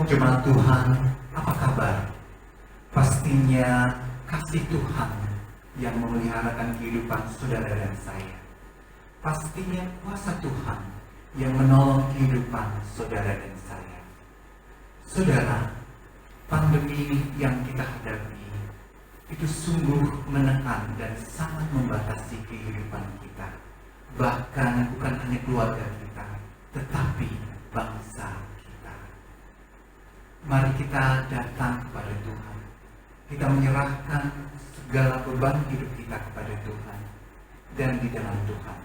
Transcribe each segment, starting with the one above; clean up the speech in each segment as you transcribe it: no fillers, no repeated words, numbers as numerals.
Jemaat Tuhan, apa kabar? Pastinya kasih Tuhan yang memeliharakan kehidupan saudara dan saya. Pastinya kuasa Tuhan yang menolong kehidupan saudara dan saya. Saudara, pandemi yang kita hadapi itu sungguh menekan dan sangat membatasi kehidupan kita. Bahkan bukan hanya keluarga kita, tetapi bangsa kita. Mari kita datang kepada Tuhan. Kita menyerahkan segala beban hidup kita kepada Tuhan. Dan di dalam Tuhan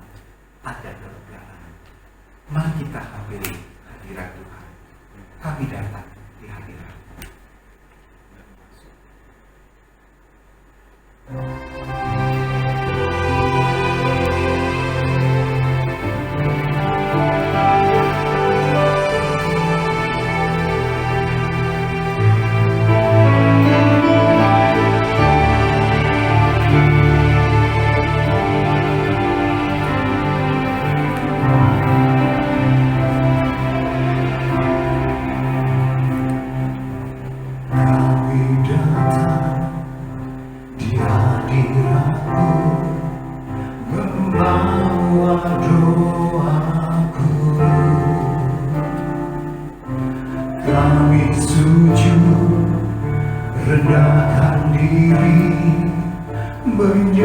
ada kelegaan. Mari kita hampiri hadirat Tuhan. Kami datang di hadirat. We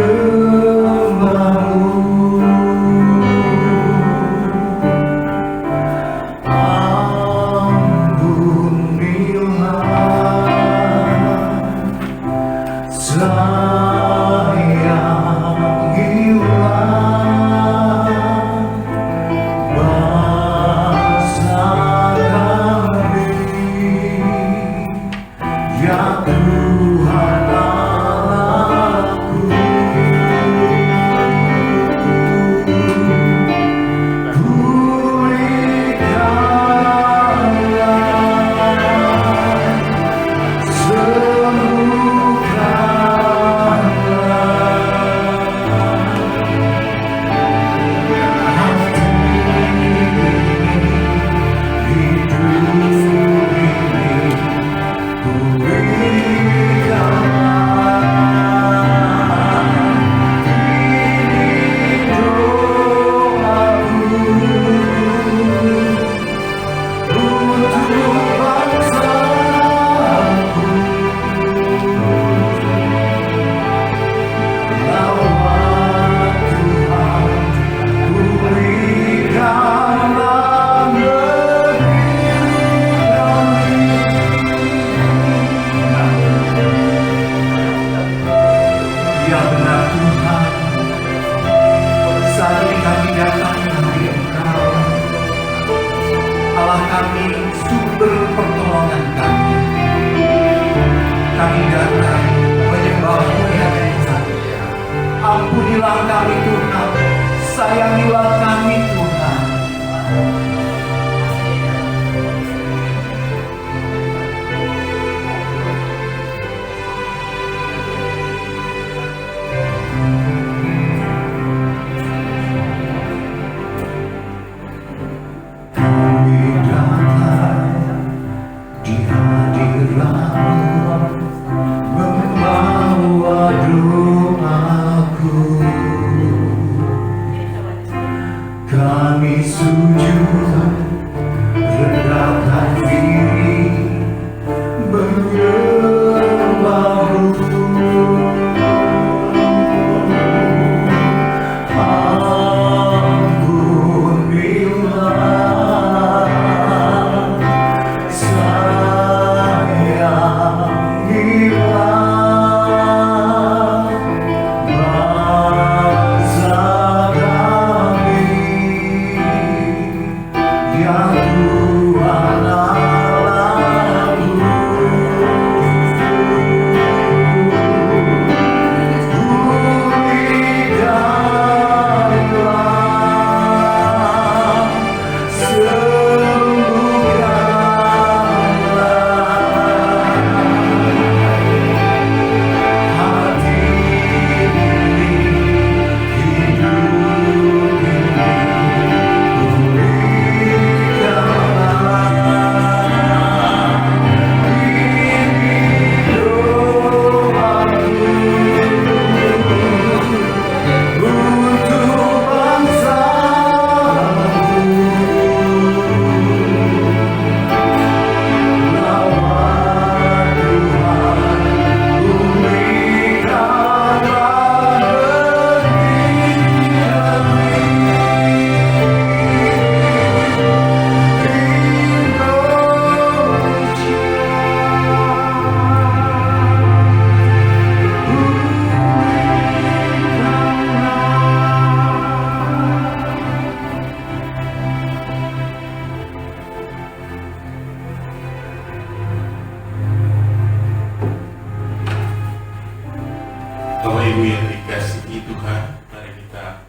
Ibu yang dikasihi Tuhan, mari kita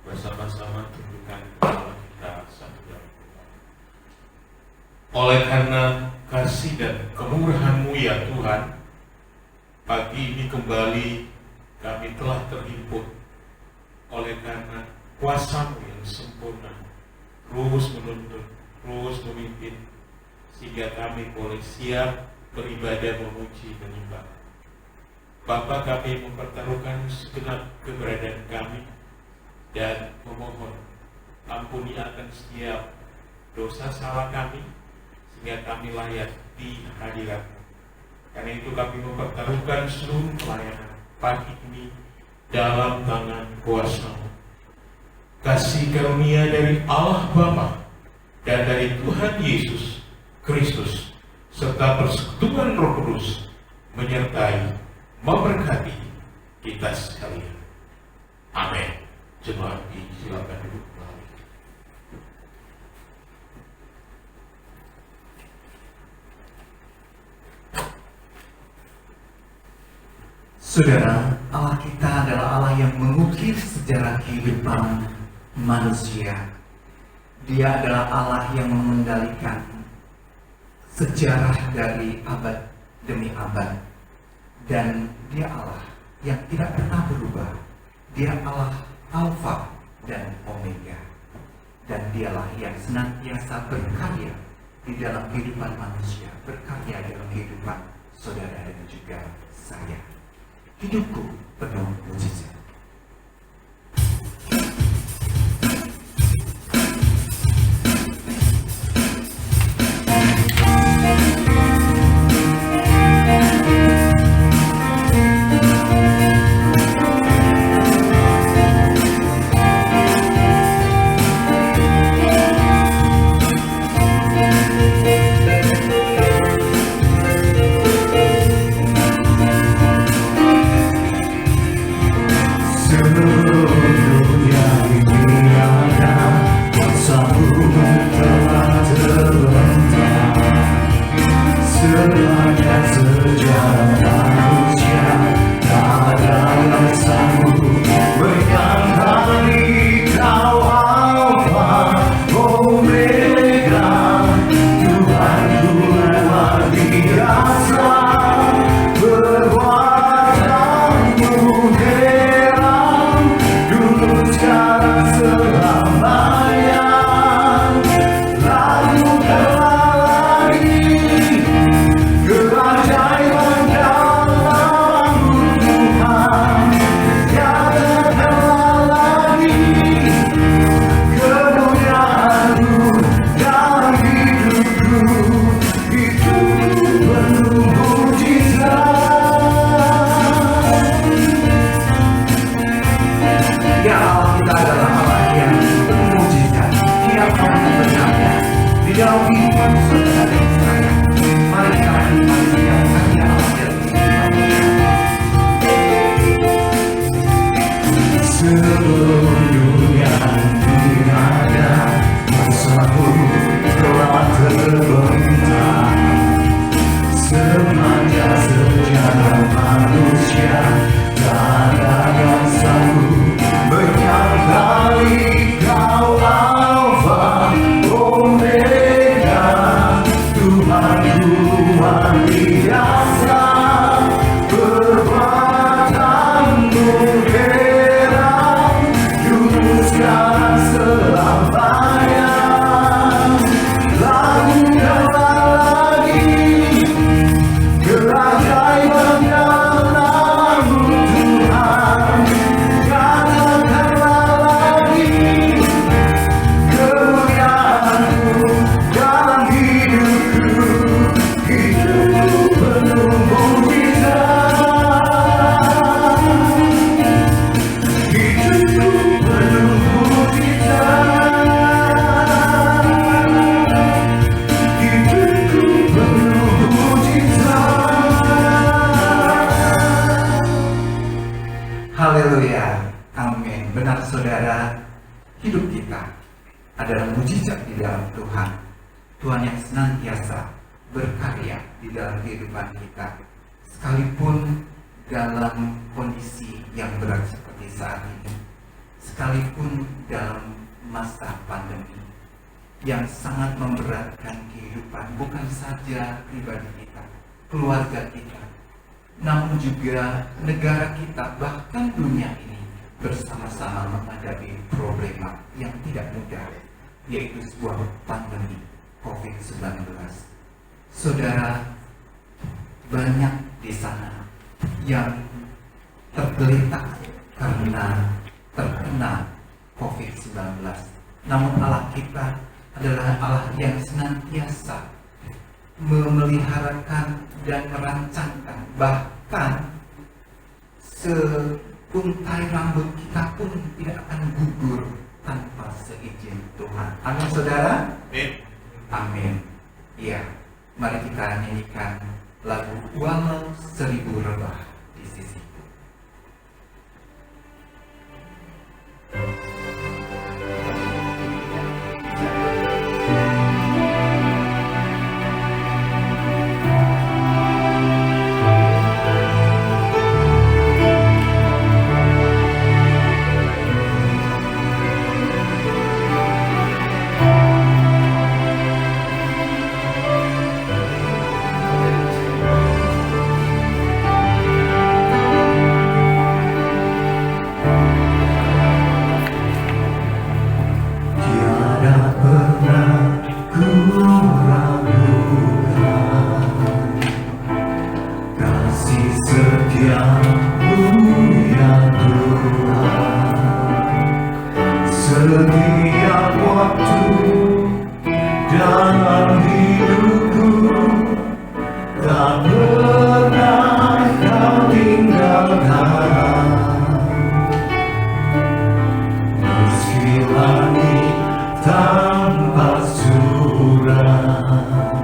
bersama-sama tundukkan kepala kita satu dalam doa. Oleh karena kasih dan kemurahan-Mu ya Tuhan, pagi ini kembali kami telah terhimpun oleh karena kuasa-Mu yang sempurna, terus menuntun, terus memimpin, sehingga kami boleh siap beribadah, memuji, menyembah. Bapa, kami mempertaruhkan segenap keberadaan kami dan memohon ampuni akan setiap dosa salah kami, sehingga kami layak di hadirat-Mu. Karena itu kami mempertaruhkan seluruh pelayanan pagi ini dalam tangan kuasa-Mu. Kasih karunia dari Allah Bapa dan dari Tuhan Yesus Kristus serta persekutuan Roh Kudus menyertai, memberkati kita sekalian. Amin. Jemaat silakan duduk kembali. Saudara, Allah kita adalah Allah yang mengukir sejarah kehidupan manusia. Dia adalah Allah yang mengendalikan sejarah dari abad demi abad. Dan Dia Allah yang tidak pernah berubah. Dia Allah Alfa dan Omega. Dan Dialah yang senantiasa berkarya di dalam kehidupan manusia, berkarya dalam kehidupan saudara dan juga saya. Hidupku penuh mujizat. Haleluya, amin. Benar saudara, hidup kita adalah mujizat di dalam Tuhan. Tuhan yang senantiasa berkarya di dalam kehidupan kita. Sekalipun dalam kondisi yang berat seperti saat ini, sekalipun dalam masa pandemi yang sangat memberatkan kehidupan bukan saja pribadi kita, keluarga kita, namun juga negara kita, bahkan dunia ini bersama-sama menghadapi problema yang tidak mudah, yaitu sebuah pandemi COVID-19. Saudara, banyak di sana yang tergeletak karena terkena COVID-19. Namun Allah kita adalah Allah yang senantiasa memeliharakan dan merancangkan, bahkan sepuntai rambut kita pun tidak akan gugur tanpa seizin Tuhan. Amin, saudara? Amin. Iya, mari kita nyanyikan lagu Walau Seribu Rebah di Sisiku. Setiap waktu dalam hidupku, tak pernah kau tinggalkan. Meski langit tanpa surat,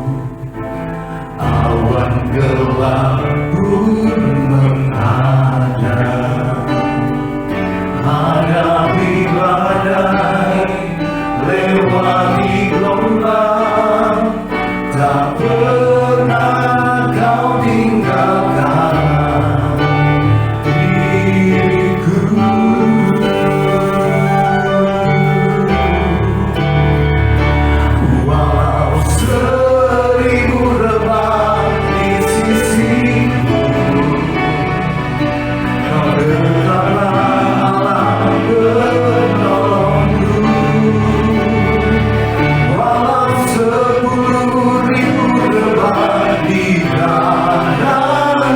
awan gelap pun menghadap. Hadapi badai, lewati gelombang, tak pernah kau tinggalkan diriku. Walau seribu rebah di sisiku, kau tetaplah penolongku. Walau 10.000 rebah di kanan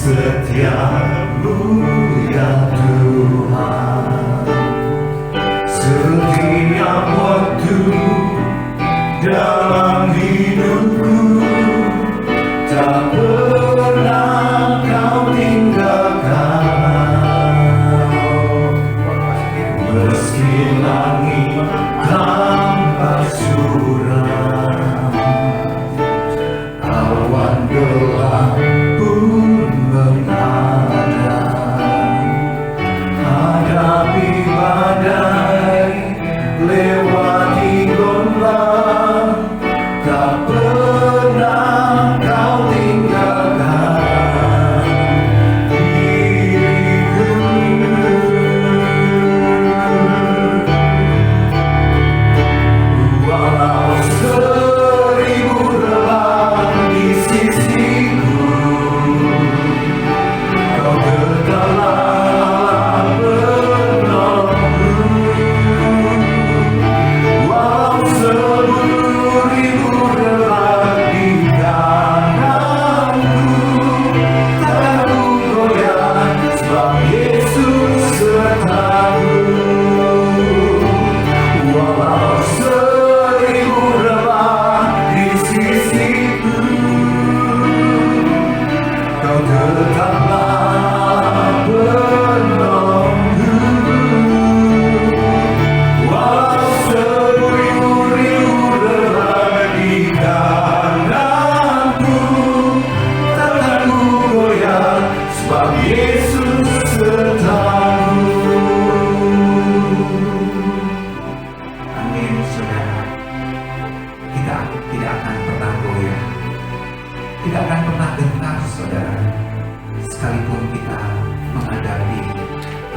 setiamu ya Tuhan, setiap waktu dalam hidupku tak pernah kau tinggalkan. Meski langit tanpa surat, awan gelap pun menghadap.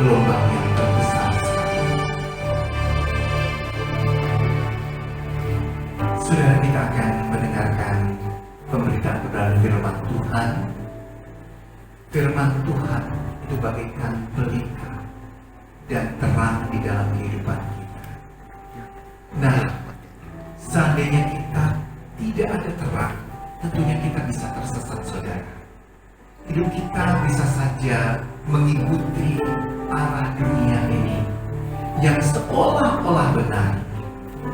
gelombang yang terbesar sekali. Saudara, kita akan mendengarkan pemberitaan kebenaran firman Tuhan. Firman Tuhan itu bagaikan pelita dan terang di dalam kehidupan kita. Nah, seandainya kita tidak ada terang, tentunya kita bisa tersesat, saudara. Hidup kita bisa saja mengikuti arah dunia ini yang seolah-olah benar,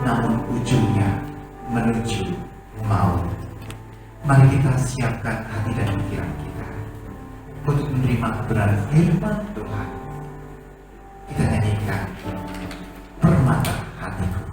namun ujungnya menuju maut. Mari kita siapkan hati dan pikiran kita untuk menerima kebenaran firman Tuhan. Kita nyanyikan Permata Hatiku.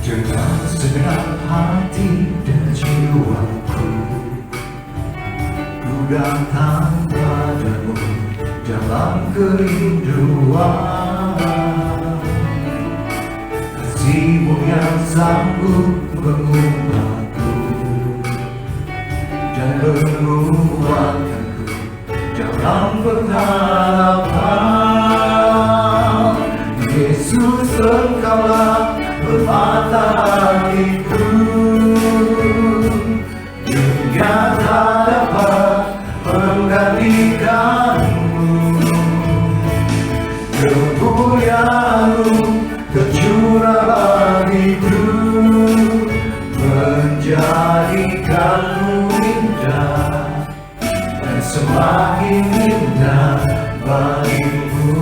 Dengan segenap hati dan jiwaku, ku datang padamu dalam kerinduan. Kasih-Mu yang sanggup mengubahku dan menguatkanku dalam pengharapan. Yesus, Engkaulah permata hatiku, dunia tak dapat menggantikanmu. Kemuliaan-Mu tercurah bagiku, menjadikanku indah dan semakin indah bagimu.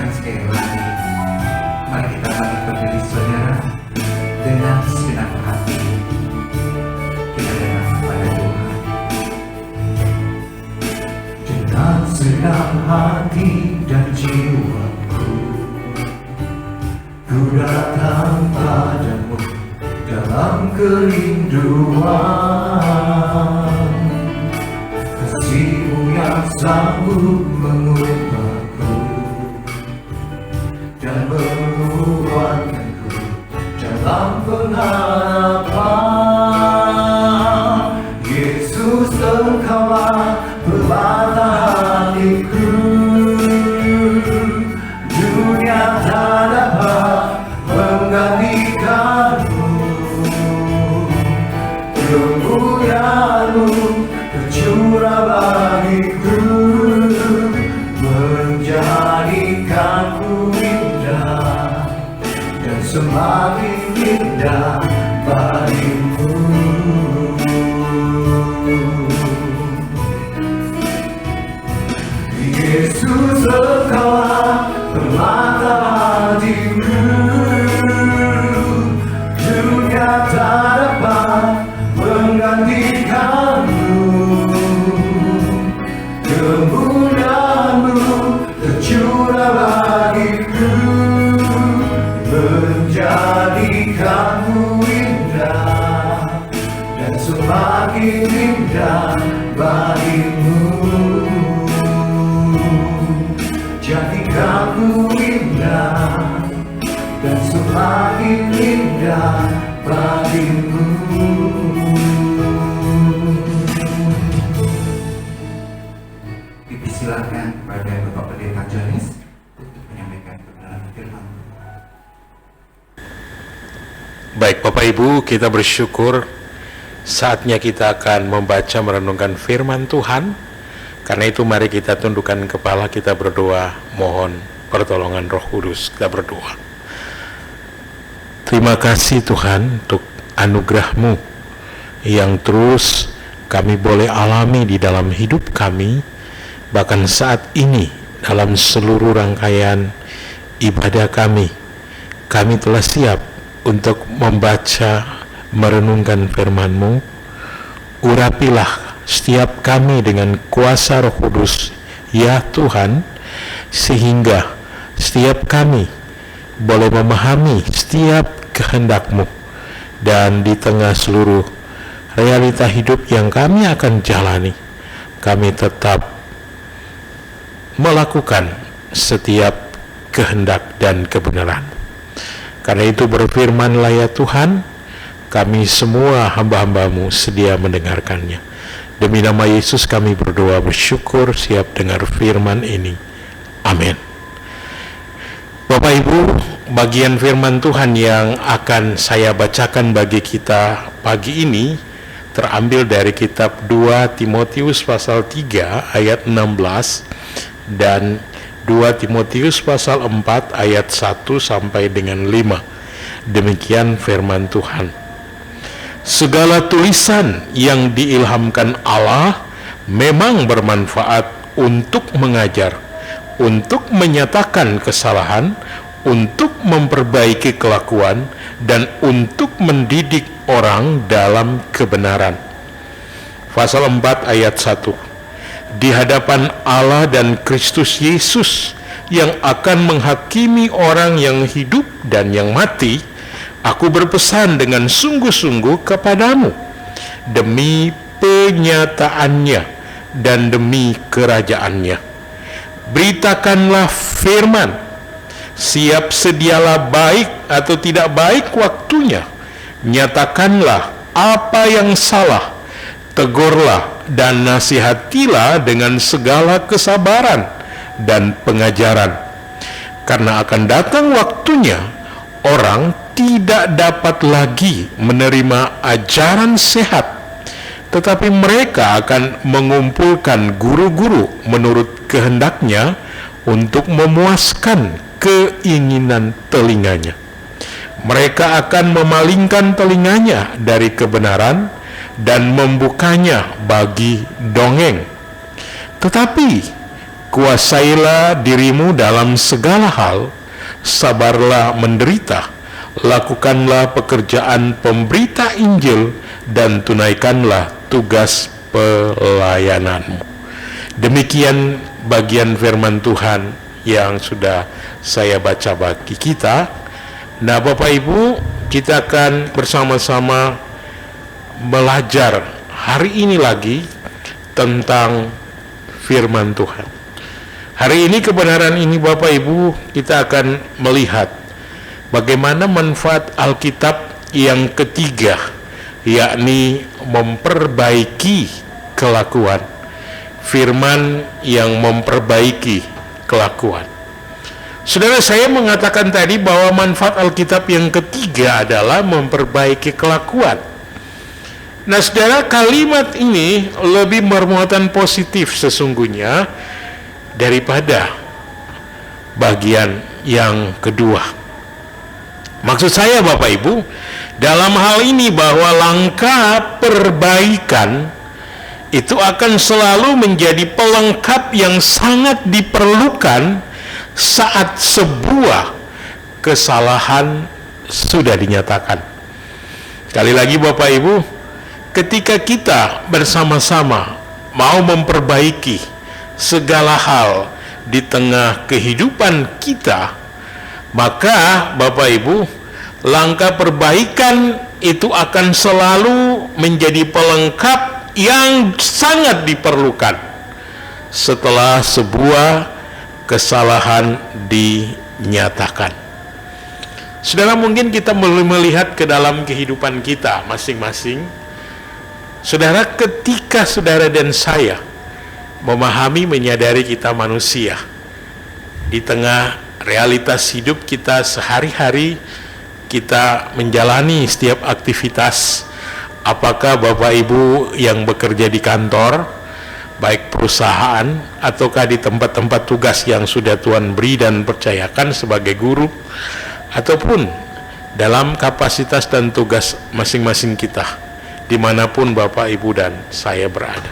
Sekali lagi, mari kita bangkit berdiri, saudara, dengan segenap hati kita datang kepada Tuhan. Dengan segenap hati dan jiwaku, ku datang padamu dalam kerinduan. Kasih-Mu yang sanggup mengubahku dan menguatkanku dalam pengharapan. Yesus, Engkaulah permata hatiku, dunia tak dapat menggantikanmu. Kemuliaan-Mu tercurah bagiku, menjadikanku indah dan semakin indah bagimu. Yesus, Engkaulah permata hatiku, dunia tak dapat menggantikanmu. Kemuliaan-Mu tercurah bagiku, menjadikanku indah dan semakin indah bagimu. Jadikanku indah dan semakin indah bagimu. Dipersilakan kepada Bapak Pendeta Jones untuk menyampaikan kebenaran firman Tuhan. Baik Bapak Ibu, kita bersyukur saatnya kita akan membaca merenungkan firman Tuhan. Karena itu mari kita tundukkan kepala, kita berdoa, mohon pertolongan Roh Kudus. Kita berdoa. Terima kasih Tuhan untuk anugerah-Mu yang terus kami boleh alami di dalam hidup kami, bahkan saat ini dalam seluruh rangkaian ibadah kami telah siap untuk membaca, merenungkan firman-Mu. Urapilah setiap kami dengan kuasa Roh Kudus, ya Tuhan, sehingga setiap kami boleh memahami setiap kehendak-Mu, dan di tengah seluruh realita hidup yang kami akan jalani, kami tetap melakukan setiap kehendak dan kebenaran. Karena itu berfirmanlah ya Tuhan, kami semua hamba-hamba-Mu sedia mendengarkannya. Demi nama Yesus kami berdoa bersyukur, siap dengar firman ini. Amin. Bapak Ibu, bagian firman Tuhan yang akan saya bacakan bagi kita pagi ini terambil dari kitab 2 Timotius pasal 3 ayat 16 dan 2 Timotius pasal 4 ayat 1 sampai dengan 5. Demikian firman Tuhan. Segala tulisan yang diilhamkan Allah memang bermanfaat untuk mengajar, untuk menyatakan kesalahan, untuk memperbaiki kelakuan, dan untuk mendidik orang dalam kebenaran. Pasal 4 ayat 1. Di hadapan Allah dan Kristus Yesus yang akan menghakimi orang yang hidup dan yang mati, aku berpesan dengan sungguh-sungguh kepadamu demi penyataannya dan demi kerajaannya. Beritakanlah firman, siap sedialah baik atau tidak baik waktunya, nyatakanlah apa yang salah, tegurlah dan nasihatilah dengan segala kesabaran dan pengajaran. Karena akan datang waktunya, orang tidak dapat lagi menerima ajaran sehat, tetapi mereka akan mengumpulkan guru-guru menurut kehendaknya untuk memuaskan keinginan telinganya. Mereka akan memalingkan telinganya dari kebenaran dan membukanya bagi dongeng. Tetapi kuasailah dirimu dalam segala hal, sabarlah menderita, lakukanlah pekerjaan pemberita Injil, dan tunaikanlah tugas pelayananmu. Demikian bagian firman Tuhan yang sudah saya baca bagi kita. Nah, Bapak Ibu, kita akan bersama-sama belajar hari ini lagi tentang firman Tuhan. Hari ini kebenaran ini Bapak Ibu, kita akan melihat bagaimana manfaat Alkitab yang ketiga, yakni memperbaiki kelakuan. Firman yang memperbaiki kelakuan. Saudara, saya mengatakan tadi bahwa manfaat Alkitab yang ketiga adalah memperbaiki kelakuan. Nah, saudara, kalimat ini lebih bermuatan positif sesungguhnya daripada bagian yang kedua. Maksud saya Bapak Ibu, dalam hal ini bahwa langkah perbaikan itu akan selalu menjadi pelengkap yang sangat diperlukan saat sebuah kesalahan sudah dinyatakan. Sekali lagi Bapak Ibu, ketika kita bersama-sama mau memperbaiki segala hal di tengah kehidupan kita, maka Bapak Ibu, langkah perbaikan itu akan selalu menjadi pelengkap yang sangat diperlukan setelah sebuah kesalahan dinyatakan. Saudara, mungkin kita melihat ke dalam kehidupan kita masing-masing. Saudara, ketika saudara dan saya memahami, menyadari kita manusia, di tengah realitas hidup kita sehari-hari, kita menjalani setiap aktivitas. Apakah Bapak Ibu yang bekerja di kantor, baik perusahaan, ataukah di tempat-tempat tugas yang sudah Tuhan beri dan percayakan sebagai guru, ataupun dalam kapasitas dan tugas masing-masing kita, dimanapun Bapak Ibu dan saya berada.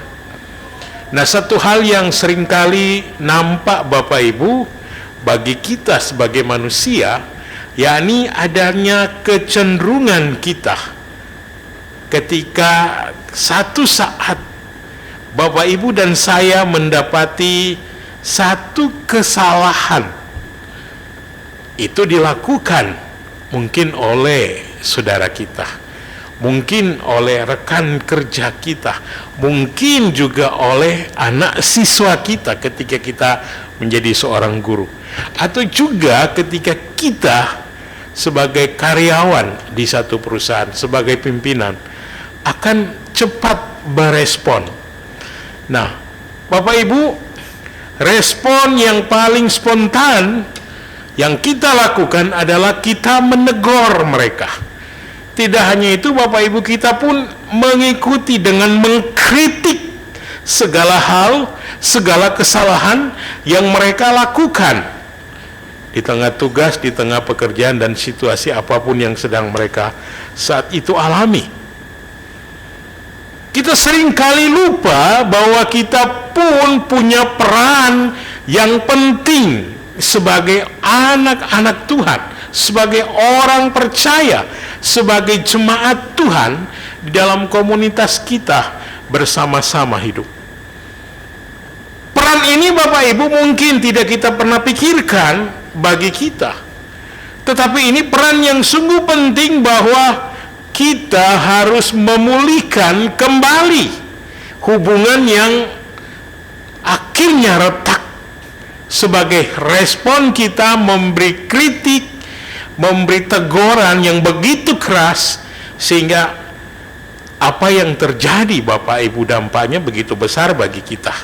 Nah, satu hal yang seringkali nampak Bapak Ibu bagi kita sebagai manusia yakni adanya kecenderungan kita ketika satu saat Bapak Ibu dan saya mendapati satu kesalahan, itu dilakukan mungkin oleh saudara kita, mungkin oleh rekan kerja kita, mungkin juga oleh anak siswa kita ketika kita menjadi seorang guru, atau juga ketika kita sebagai karyawan di satu perusahaan, sebagai pimpinan, akan cepat berespon. Nah, Bapak Ibu, respon yang paling spontan yang kita lakukan adalah kita menegur mereka. Tidak hanya itu, Bapak Ibu, kita pun mengikuti dengan mengkritik segala hal, segala kesalahan yang mereka lakukan di tengah tugas, di tengah pekerjaan, dan situasi apapun yang sedang mereka saat itu alami. Kita seringkali lupa bahwa kita pun punya peran yang penting sebagai anak-anak Tuhan, sebagai orang percaya, sebagai jemaat Tuhan di dalam komunitas kita bersama-sama hidup. Peran ini Bapak Ibu mungkin tidak kita pernah pikirkan bagi kita, tetapi ini peran yang sungguh penting bahwa kita harus memulihkan kembali hubungan yang akhirnya retak sebagai respon kita memberi kritik, memberi teguran yang begitu keras, sehingga apa yang terjadi Bapak Ibu dampaknya begitu besar bagi kita.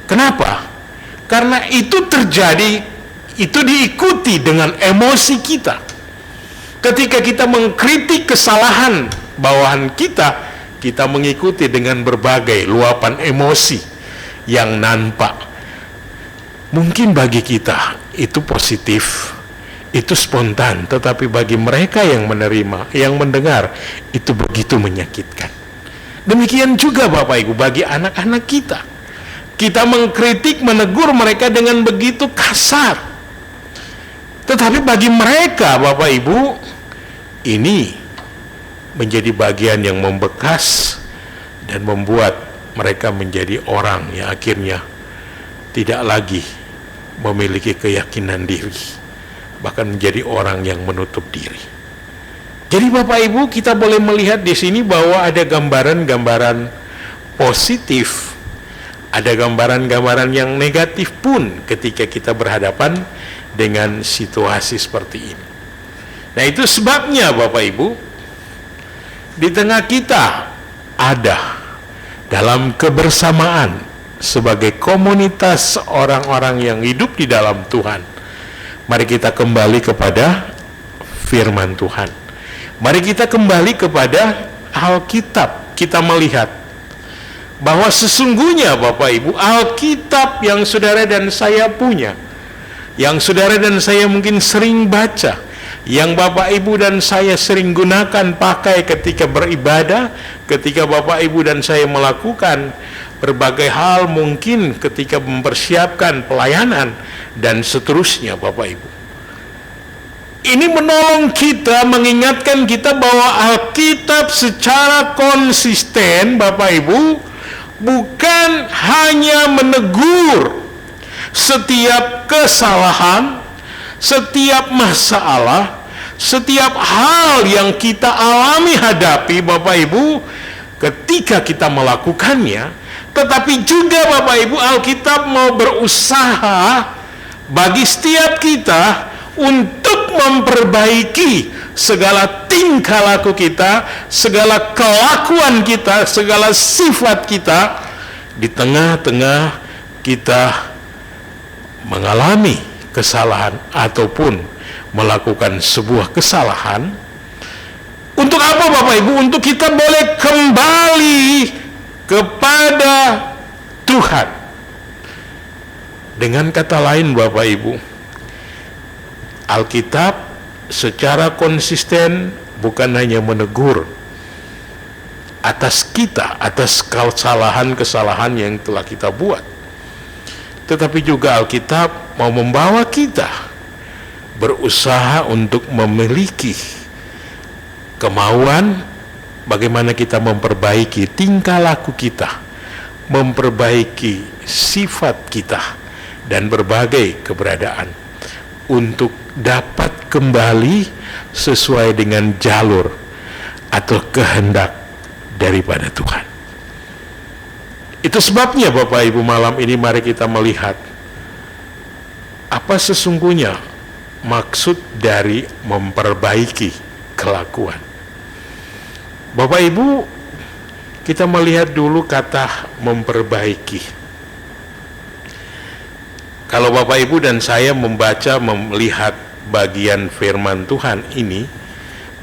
Kenapa? Karena itu terjadi, itu diikuti dengan emosi kita. Ketika kita mengkritik kesalahan bawahan kita, kita mengikuti dengan berbagai luapan emosi yang nampak. Mungkin bagi kita itu positif, itu spontan, tetapi bagi mereka yang menerima, yang mendengar, itu begitu menyakitkan. Demikian juga Bapak Ibu bagi anak-anak kita. Kita mengkritik, menegur mereka dengan begitu kasar. Tetapi bagi mereka, Bapak Ibu, ini menjadi bagian yang membekas dan membuat mereka menjadi orang yang akhirnya tidak lagi memiliki keyakinan diri, bahkan menjadi orang yang menutup diri. Jadi Bapak Ibu, kita boleh melihat di sini bahwa ada gambaran-gambaran positif, ada gambaran-gambaran yang negatif pun ketika kita berhadapan dengan situasi seperti ini. Nah, itu sebabnya Bapak Ibu, di tengah kita ada dalam kebersamaan sebagai komunitas orang-orang yang hidup di dalam Tuhan. Mari kita kembali kepada firman Tuhan. Mari kita kembali kepada Alkitab. Kita melihat bahwa sesungguhnya Bapak Ibu, Alkitab yang saudara dan saya punya, yang saudara dan saya mungkin sering baca, yang Bapak Ibu dan saya sering gunakan pakai ketika beribadah, ketika Bapak Ibu dan saya melakukan berbagai hal, mungkin ketika mempersiapkan pelayanan dan seterusnya Bapak Ibu. Ini menolong kita, mengingatkan kita bahwa Alkitab secara konsisten Bapak Ibu bukan hanya menegur setiap kesalahan, setiap masalah, setiap hal yang kita alami hadapi Bapak Ibu ketika kita melakukannya, tetapi juga Bapak Ibu, Alkitab mau berusaha bagi setiap kita untuk memperbaiki segala tingkah laku kita, segala kelakuan kita, segala sifat kita di tengah-tengah kita mengalami kesalahan ataupun melakukan sebuah kesalahan. Untuk apa Bapak Ibu? Untuk kita boleh kembali kepada Tuhan. Dengan kata lain Bapak Ibu, Alkitab secara konsisten bukan hanya menegur atas kita, atas kesalahan-kesalahan yang telah kita buat, tetapi juga Alkitab mau membawa kita berusaha untuk memiliki kemauan bagaimana kita memperbaiki tingkah laku kita, memperbaiki sifat kita dan berbagai keberadaan untuk dapat kembali sesuai dengan jalur atau kehendak daripada Tuhan. Itu sebabnya Bapak Ibu, malam ini mari kita melihat apa sesungguhnya maksud dari memperbaiki kelakuan. Bapak Ibu, kita melihat dulu kata memperbaiki. Kalau Bapak Ibu dan saya melihat bagian firman Tuhan ini,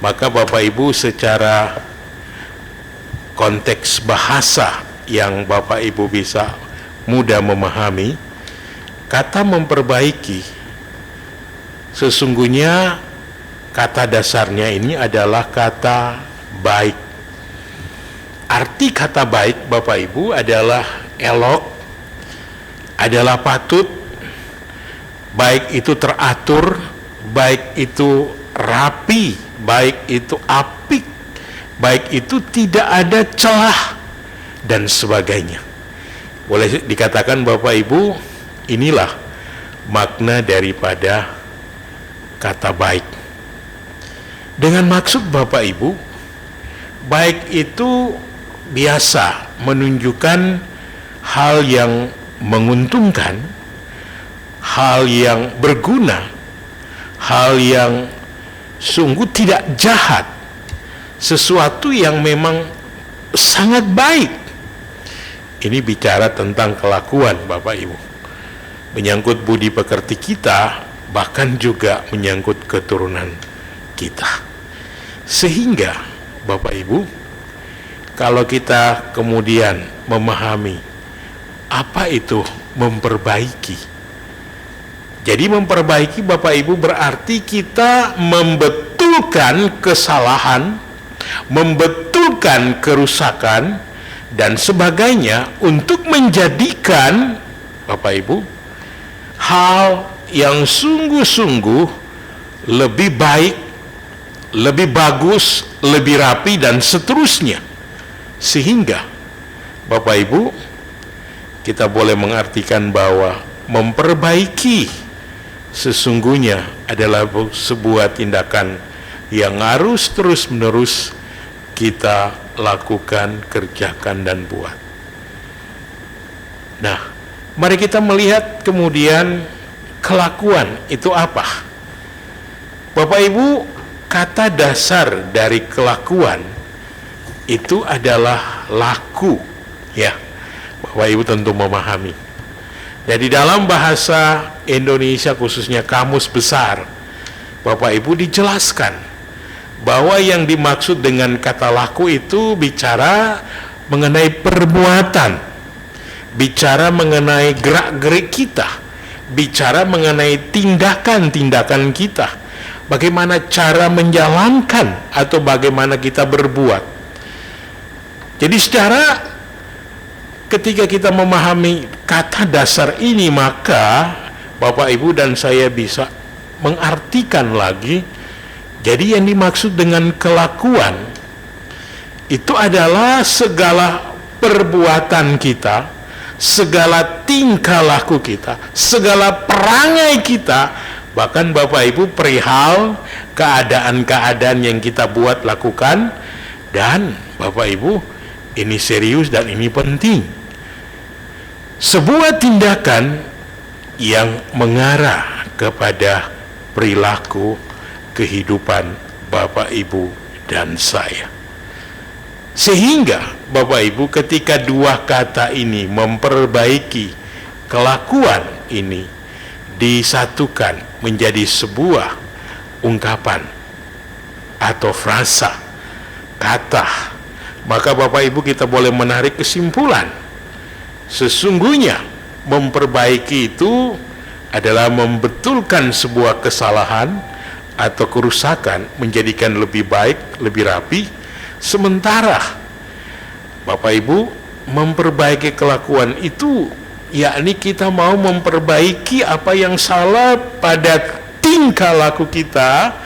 maka Bapak Ibu secara konteks bahasa yang Bapak Ibu bisa mudah memahami, kata memperbaiki sesungguhnya kata dasarnya ini adalah kata baik. Arti kata baik Bapak Ibu adalah elok, adalah patut, baik itu teratur, baik itu rapi, baik itu apik, baik itu tidak ada celah dan sebagainya. Boleh dikatakan Bapak Ibu, inilah makna daripada kata baik. Dengan maksud Bapak Ibu, baik itu biasa menunjukkan hal yang menguntungkan, hal yang berguna, hal yang sungguh tidak jahat, sesuatu yang memang sangat baik. Ini bicara tentang kelakuan Bapak Ibu, menyangkut budi pekerti kita, bahkan juga menyangkut keturunan kita. Sehingga Bapak Ibu, kalau kita kemudian memahami apa itu memperbaiki, jadi memperbaiki Bapak Ibu berarti kita membetulkan kesalahan, membetulkan kerusakan dan sebagainya untuk menjadikan Bapak Ibu hal yang sungguh-sungguh lebih baik, lebih bagus, lebih rapi dan seterusnya. Sehingga Bapak Ibu, kita boleh mengartikan bahwa memperbaiki sesungguhnya adalah sebuah tindakan yang harus terus-menerus kita lakukan, kerjakan dan buat. Nah, mari kita melihat kemudian kelakuan itu apa. Bapak Ibu, kata dasar dari kelakuan itu adalah laku, ya. Bapak Ibu tentu memahami. Jadi dalam bahasa Indonesia khususnya Kamus Besar, Bapak Ibu dijelaskan bahwa yang dimaksud dengan kata laku itu bicara mengenai perbuatan, bicara mengenai gerak-gerik kita, bicara mengenai tindakan-tindakan kita, bagaimana cara menjalankan atau bagaimana kita berbuat. Jadi secara ketika kita memahami kata dasar ini, maka Bapak Ibu dan saya bisa mengartikan lagi. Jadi yang dimaksud dengan kelakuan itu adalah segala perbuatan kita, segala tingkah laku kita, segala perangai kita, bahkan Bapak Ibu perihal keadaan-keadaan yang kita buat lakukan. Dan Bapak Ibu, ini serius dan ini penting. Sebuah tindakan yang mengarah kepada perilaku kehidupan Bapak Ibu dan saya. Sehingga Bapak Ibu, ketika dua kata ini memperbaiki kelakuan ini disatukan menjadi sebuah ungkapan atau frasa kata, maka Bapak Ibu kita boleh menarik kesimpulan, sesungguhnya memperbaiki itu adalah membetulkan sebuah kesalahan atau kerusakan, menjadikan lebih baik, lebih rapi. Sementara Bapak Ibu, memperbaiki kelakuan itu yakni kita mau memperbaiki apa yang salah pada tingkah laku kita,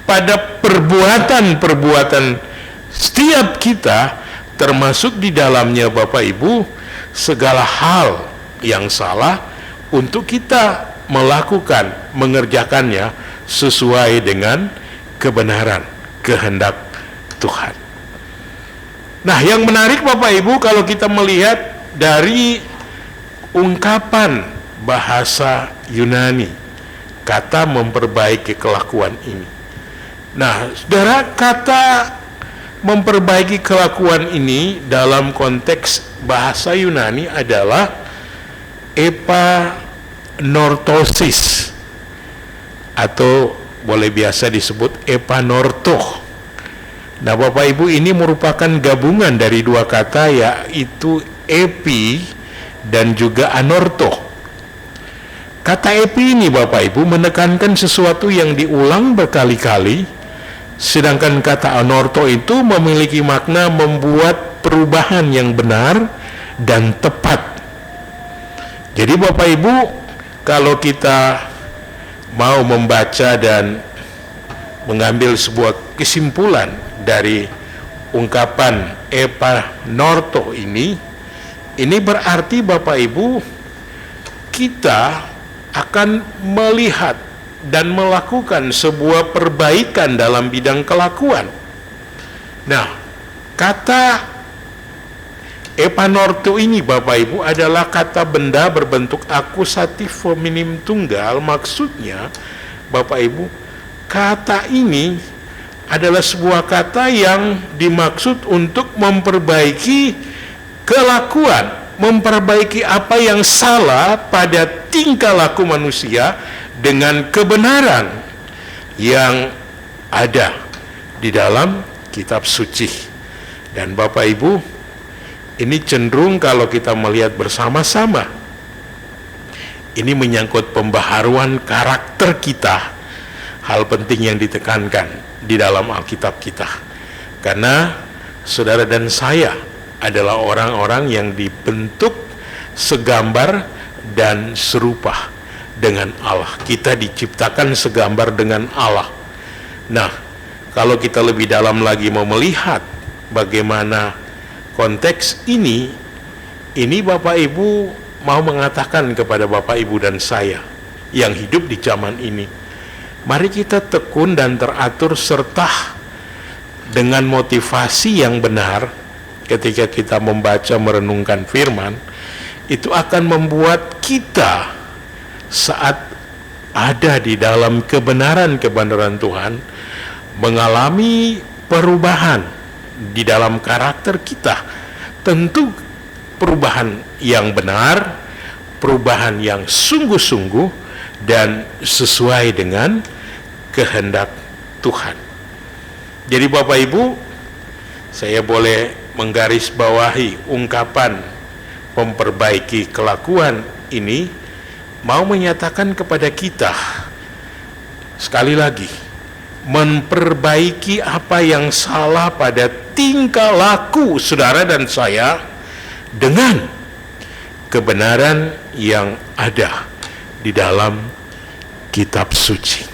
pada perbuatan-perbuatan setiap kita, termasuk di dalamnya Bapak Ibu, segala hal yang salah untuk kita melakukan, mengerjakannya sesuai dengan kebenaran, kehendak Tuhan. Nah, yang menarik Bapak Ibu, kalau kita melihat dari ungkapan bahasa Yunani, kata memperbaiki kelakuan ini. Nah, saudara, kata memperbaiki kelakuan ini dalam konteks bahasa Yunani adalah epanortosis, atau boleh biasa disebut epanorto. Nah, Bapak Ibu, ini merupakan gabungan dari dua kata, yaitu epi dan juga anorto. Kata epi ini Bapak Ibu menekankan sesuatu yang diulang berkali-kali, sedangkan kata anorto itu memiliki makna membuat perubahan yang benar dan tepat. Jadi Bapak Ibu, kalau kita mau membaca dan mengambil sebuah kesimpulan dari ungkapan epanorto ini berarti Bapak Ibu, kita akan melihat dan melakukan sebuah perbaikan dalam bidang kelakuan. Nah, kata epanorto ini Bapak Ibu adalah kata benda berbentuk akusatif feminim tunggal. Maksudnya Bapak Ibu, kata ini adalah sebuah kata yang dimaksud untuk memperbaiki kelakuan, memperbaiki apa yang salah pada tingkah laku manusia dengan kebenaran yang ada di dalam kitab suci. Dan Bapak Ibu, ini cenderung kalau kita melihat bersama-sama, ini menyangkut pembaharuan karakter kita, hal penting yang ditekankan di dalam Alkitab kita. Karena saudara dan saya adalah orang-orang yang dibentuk segambar dan serupa dengan Allah. Kita diciptakan segambar dengan Allah. Nah, kalau kita lebih dalam lagi mau melihat bagaimana konteks ini Bapak Ibu mau mengatakan kepada Bapak Ibu dan saya yang hidup di zaman ini, mari kita tekun dan teratur serta dengan motivasi yang benar ketika kita membaca merenungkan firman. Itu akan membuat kita saat ada di dalam kebenaran Tuhan mengalami perubahan di dalam karakter kita. Tentu perubahan yang benar, perubahan yang sungguh-sungguh dan sesuai dengan kehendak Tuhan. Jadi Bapak Ibu, saya boleh menggarisbawahi ungkapan memperbaiki kelakuan ini mau menyatakan kepada kita sekali lagi, memperbaiki apa yang salah pada tingkah laku saudara dan saya dengan kebenaran yang ada di dalam kitab suci.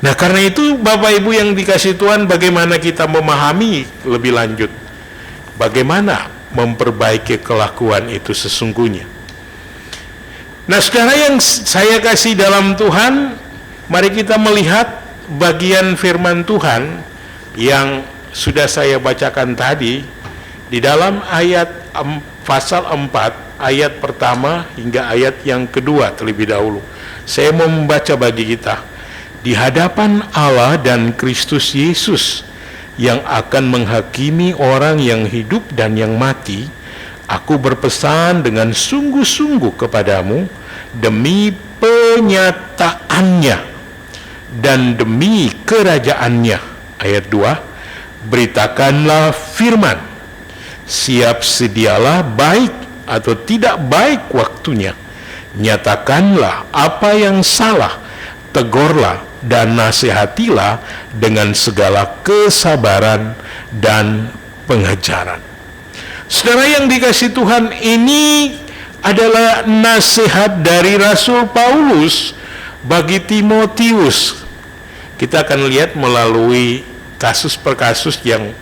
Nah, karena itu Bapak Ibu yang dikasih Tuhan, bagaimana kita memahami lebih lanjut bagaimana memperbaiki kelakuan itu sesungguhnya. Nah, saudara yang saya kasih dalam Tuhan, mari kita melihat bagian firman Tuhan yang sudah saya bacakan tadi di dalam ayat pasal 4 ayat pertama hingga ayat yang kedua terlebih dahulu. Saya mau membaca bagi kita. Di hadapan Allah dan Kristus Yesus yang akan menghakimi orang yang hidup dan yang mati, aku berpesan dengan sungguh-sungguh kepadamu demi penyataannya dan demi kerajaannya. Ayat 2, beritakanlah firman, siap sedialah baik atau tidak baik waktunya, nyatakanlah apa yang salah, tegurlah dan nasihatilah dengan segala kesabaran dan pengajaran. Saudara yang dikasih Tuhan, ini adalah nasihat dari Rasul Paulus bagi Timotius. Kita akan lihat melalui kasus per kasus yang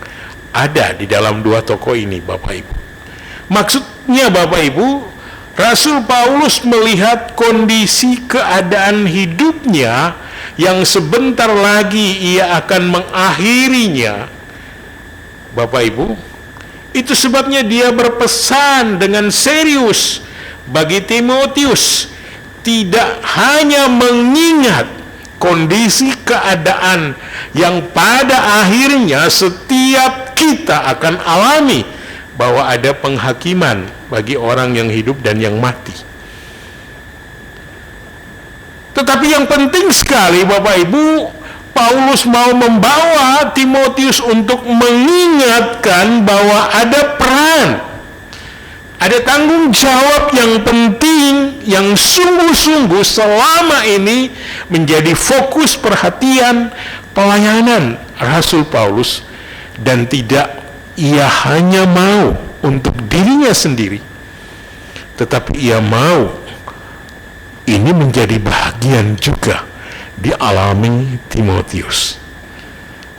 ada di dalam dua tokoh ini, Bapak Ibu. Maksudnya, Bapak Ibu, Rasul Paulus melihat kondisi keadaan hidupnya yang sebentar lagi ia akan mengakhirinya. Bapak Ibu, itu sebabnya dia berpesan dengan serius bagi Timotius, tidak hanya mengingat kondisi keadaan yang pada akhirnya setiap kita akan alami, bahwa ada penghakiman bagi orang yang hidup dan yang mati. Tetapi yang penting sekali, Bapak Ibu, Paulus mau membawa Timotius untuk mengingatkan bahwa ada peran, ada tanggung jawab yang penting, yang sungguh-sungguh selama ini menjadi fokus perhatian pelayanan Rasul Paulus, dan tidak ia hanya mau untuk dirinya sendiri, tetapi ia mau ini menjadi bagian juga dialami Timotius.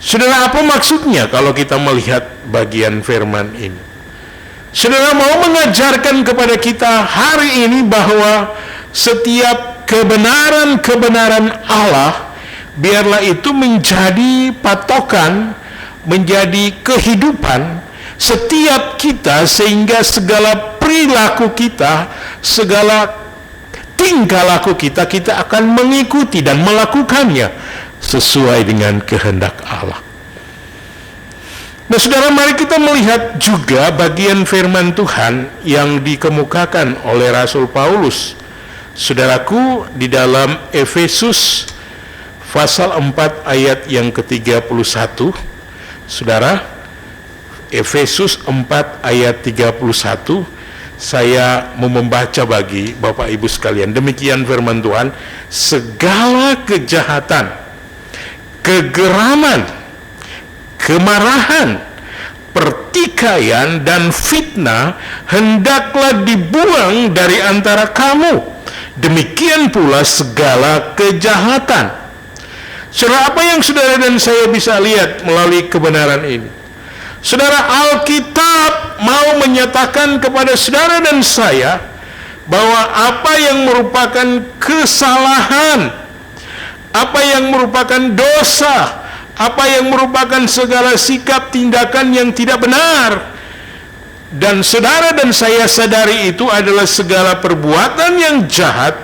Saudara, apa maksudnya kalau kita melihat bagian firman ini? Saudara mau mengajarkan kepada kita hari ini bahwa setiap kebenaran-kebenaran Allah, biarlah itu menjadi patokan, menjadi kehidupan setiap kita, sehingga segala perilaku kita, segala tingkah laku kita, kita akan mengikuti dan melakukannya sesuai dengan kehendak Allah. Nah, saudara, mari kita melihat juga bagian firman Tuhan yang dikemukakan oleh Rasul Paulus. Saudaraku, di dalam Efesus pasal 4 ayat yang ke-31, saudara, Efesus 4 ayat 31, saya mau membaca bagi Bapak Ibu sekalian. Demikian firman Tuhan, segala kejahatan, kegeraman, kemarahan, pertikaian, dan fitnah hendaklah dibuang dari antara kamu. Demikian pula segala kejahatan. Saudara, apa yang saudara dan saya bisa lihat melalui kebenaran ini? Saudara, Alkitab mau menyatakan kepada saudara dan saya bahwa apa yang merupakan kesalahan, apa yang merupakan dosa, apa yang merupakan segala sikap tindakan yang tidak benar, dan saudara dan saya sadari itu adalah segala perbuatan yang jahat,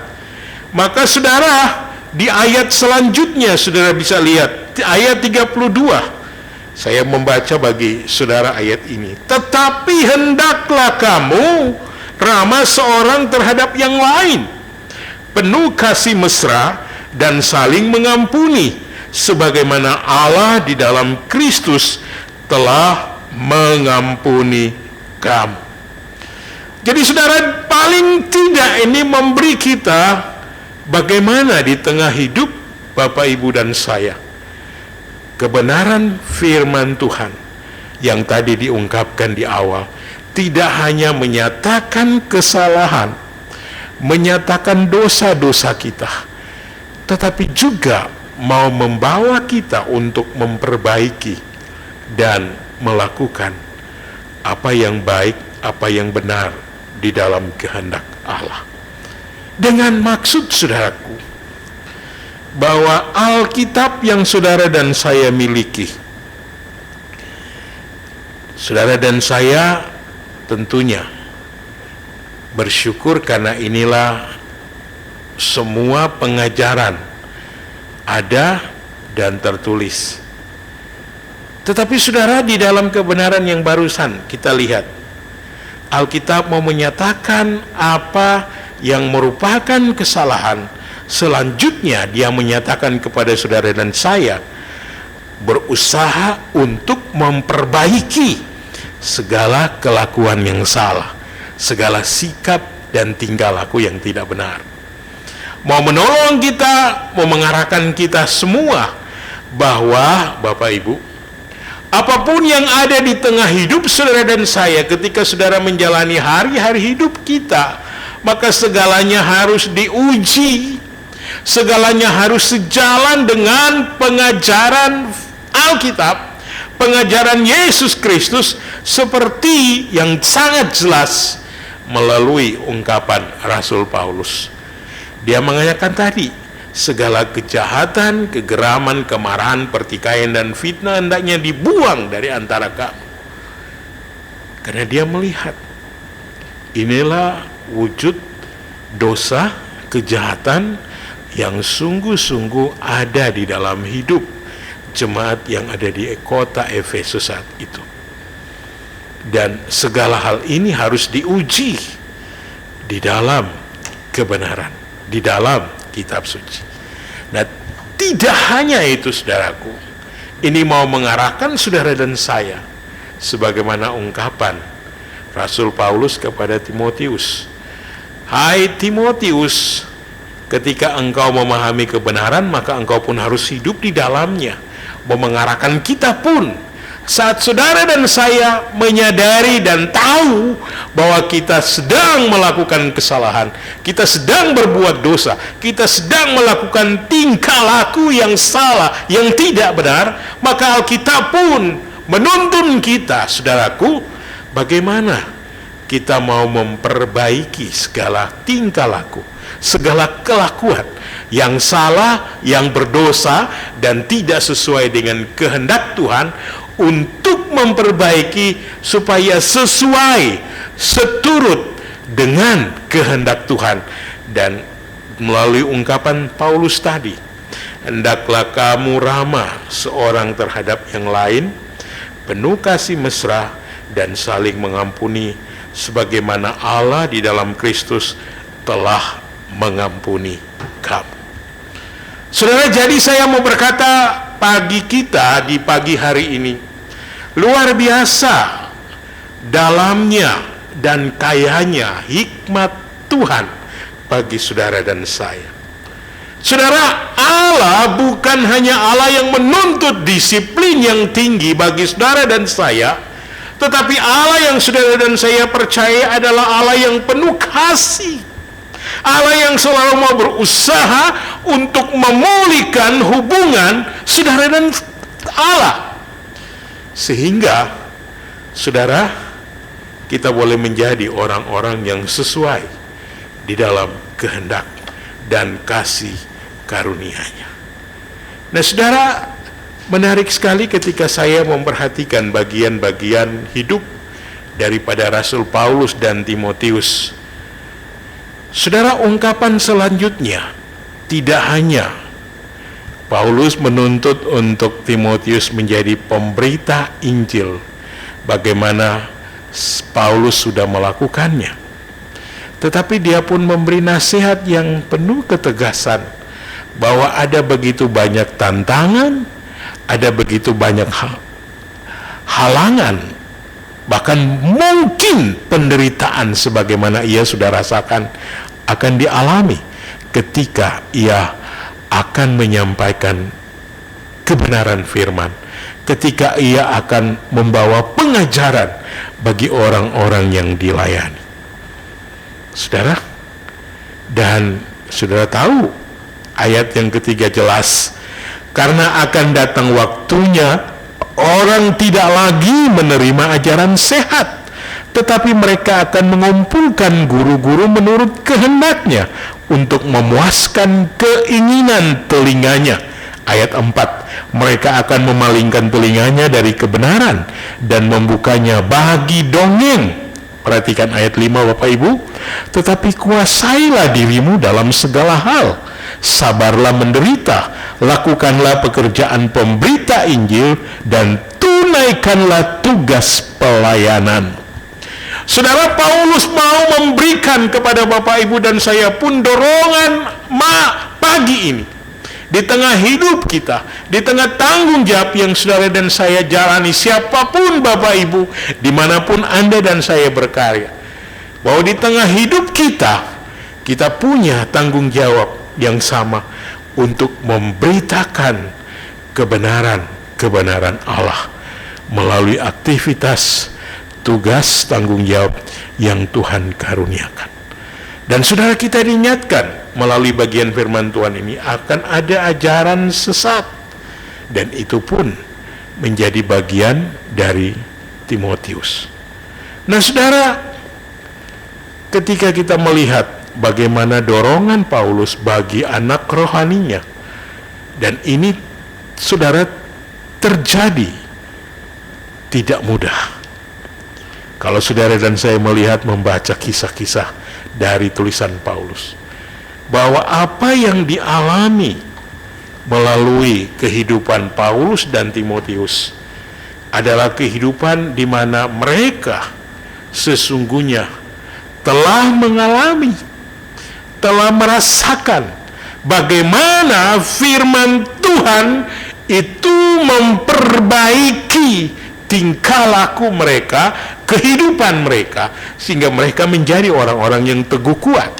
maka saudara, di ayat selanjutnya saudara bisa lihat, ayat 32. Saya membaca bagi saudara ayat ini. Tetapi hendaklah kamu ramah seorang terhadap yang lain, penuh kasih mesra dan saling mengampuni, sebagaimana Allah di dalam Kristus telah mengampuni kamu. Jadi saudara, paling tidak ini memberi kita bagaimana di tengah hidup Bapak, Ibu, dan saya, kebenaran firman Tuhan yang tadi diungkapkan di awal tidak hanya menyatakan kesalahan, menyatakan dosa-dosa kita, tetapi juga mau membawa kita untuk memperbaiki dan melakukan apa yang baik, apa yang benar di dalam kehendak Allah. Dengan maksud, saudaraku, bahwa Alkitab yang saudara dan saya miliki, saudara dan saya tentunya bersyukur karena inilah semua pengajaran ada dan tertulis. Tetapi saudara, di dalam kebenaran yang barusan kita lihat, Alkitab mau menyatakan apa yang merupakan kesalahan. Selanjutnya dia menyatakan kepada saudara dan saya berusaha untuk memperbaiki segala kelakuan yang salah, segala sikap dan tingkah laku yang tidak benar. Mau menolong kita, mau mengarahkan kita semua bahwa Bapak Ibu, apapun yang ada di tengah hidup saudara dan saya ketika saudara menjalani hari-hari hidup kita, maka segalanya harus diuji. segalanya harus sejalan dengan pengajaran Alkitab, pengajaran Yesus Kristus, seperti yang sangat jelas melalui ungkapan Rasul Paulus. Dia mengatakan tadi, segala kejahatan, kegeraman, kemarahan, pertikaian, dan fitnah hendaknya dibuang dari antara kamu. Karena dia melihat, inilah wujud dosa, kejahatan yang sungguh-sungguh ada di dalam hidup jemaat yang ada di kota Efesus saat itu. Dan segala hal ini harus diuji di dalam kebenaran, di dalam kitab suci. Nah, tidak hanya itu saudaraku, ini mau mengarahkan saudara dan saya sebagaimana ungkapan Rasul Paulus kepada Timotius. Hai Timotius, ketika engkau memahami kebenaran, maka engkau pun harus hidup di dalamnya. Mau mengarahkan kita pun, saat saudara dan saya menyadari dan tahu bahwa kita sedang melakukan kesalahan, kita sedang berbuat dosa, kita sedang melakukan tingkah laku yang salah, yang tidak benar, maka Alkitab pun menuntun kita, saudaraku, bagaimana kita mau memperbaiki segala tingkah laku, segala kelakuan yang salah, yang berdosa, dan tidak sesuai dengan kehendak Tuhan, untuk memperbaiki supaya sesuai, seturut dengan kehendak Tuhan. Dan melalui ungkapan Paulus tadi, hendaklah kamu ramah seorang terhadap yang lain, penuh kasih mesra, dan saling mengampuni, sebagaimana Allah di dalam Kristus telah mengampuni kamu. Saudara, jadi saya mau berkata pagi kita di pagi hari ini, luar biasa dalamnya dan kayanya hikmat Tuhan bagi saudara dan saya. Saudara, Allah bukan hanya Allah yang menuntut disiplin yang tinggi bagi saudara dan saya, tetapi Allah yang saudara dan saya percaya adalah Allah yang penuh kasih, Allah yang selalu mau berusaha untuk memulihkan hubungan saudara dan Allah, sehingga saudara, kita boleh menjadi orang-orang yang sesuai di dalam kehendak dan kasih karunia-Nya. Nah saudara, menarik sekali ketika saya memperhatikan bagian-bagian hidup daripada Rasul Paulus dan Timotius. Saudara, ungkapan selanjutnya tidak hanya Paulus menuntut untuk Timotius menjadi pemberita Injil, bagaimana Paulus sudah melakukannya, tetapi dia pun memberi nasihat yang penuh ketegasan bahwa ada begitu banyak tantangan, ada begitu banyak halangan, bahkan mungkin penderitaan sebagaimana ia sudah rasakan akan dialami ketika ia akan menyampaikan kebenaran firman, ketika ia akan membawa pengajaran bagi orang-orang yang dilayani. Saudara, dan saudara tahu ayat yang ketiga jelas, karena akan datang waktunya orang tidak lagi menerima ajaran sehat, tetapi mereka akan mengumpulkan guru-guru menurut kehendaknya untuk memuaskan keinginan telinganya. Ayat 4, mereka akan memalingkan telinganya dari kebenaran dan membukanya bagi dongeng. Perhatikan ayat 5 Bapak Ibu, tetapi kuasailah dirimu dalam segala hal, sabarlah menderita, lakukanlah pekerjaan pemberita Injil, dan tunaikanlah tugas pelayanan. Saudara, Paulus mau memberikan kepada Bapak Ibu dan saya pun dorongan pagi ini, di tengah hidup kita, di tengah tanggung jawab yang saudara dan saya jalani, siapapun Bapak Ibu, dimanapun Anda dan saya berkarya, bahwa di tengah hidup kita, kita punya tanggung jawab yang sama untuk memberitakan kebenaran Allah melalui aktivitas, tugas, tanggung jawab yang Tuhan karuniakan. Dan saudara, kita diingatkan melalui bagian firman Tuhan ini akan ada ajaran sesat, dan itu pun menjadi bagian dari Timotius. Nah saudara, ketika kita melihat bagaimana dorongan Paulus bagi anak rohaninya, dan ini saudara terjadi tidak mudah. Kalau saudara dan saya melihat membaca kisah-kisah dari tulisan Paulus, bahwa apa yang dialami melalui kehidupan Paulus dan Timotius adalah kehidupan di mana mereka sesungguhnya telah mengalami, telah merasakan bagaimana firman Tuhan itu memperbaiki tingkah laku mereka, kehidupan mereka, sehingga mereka menjadi orang-orang yang teguh kuat.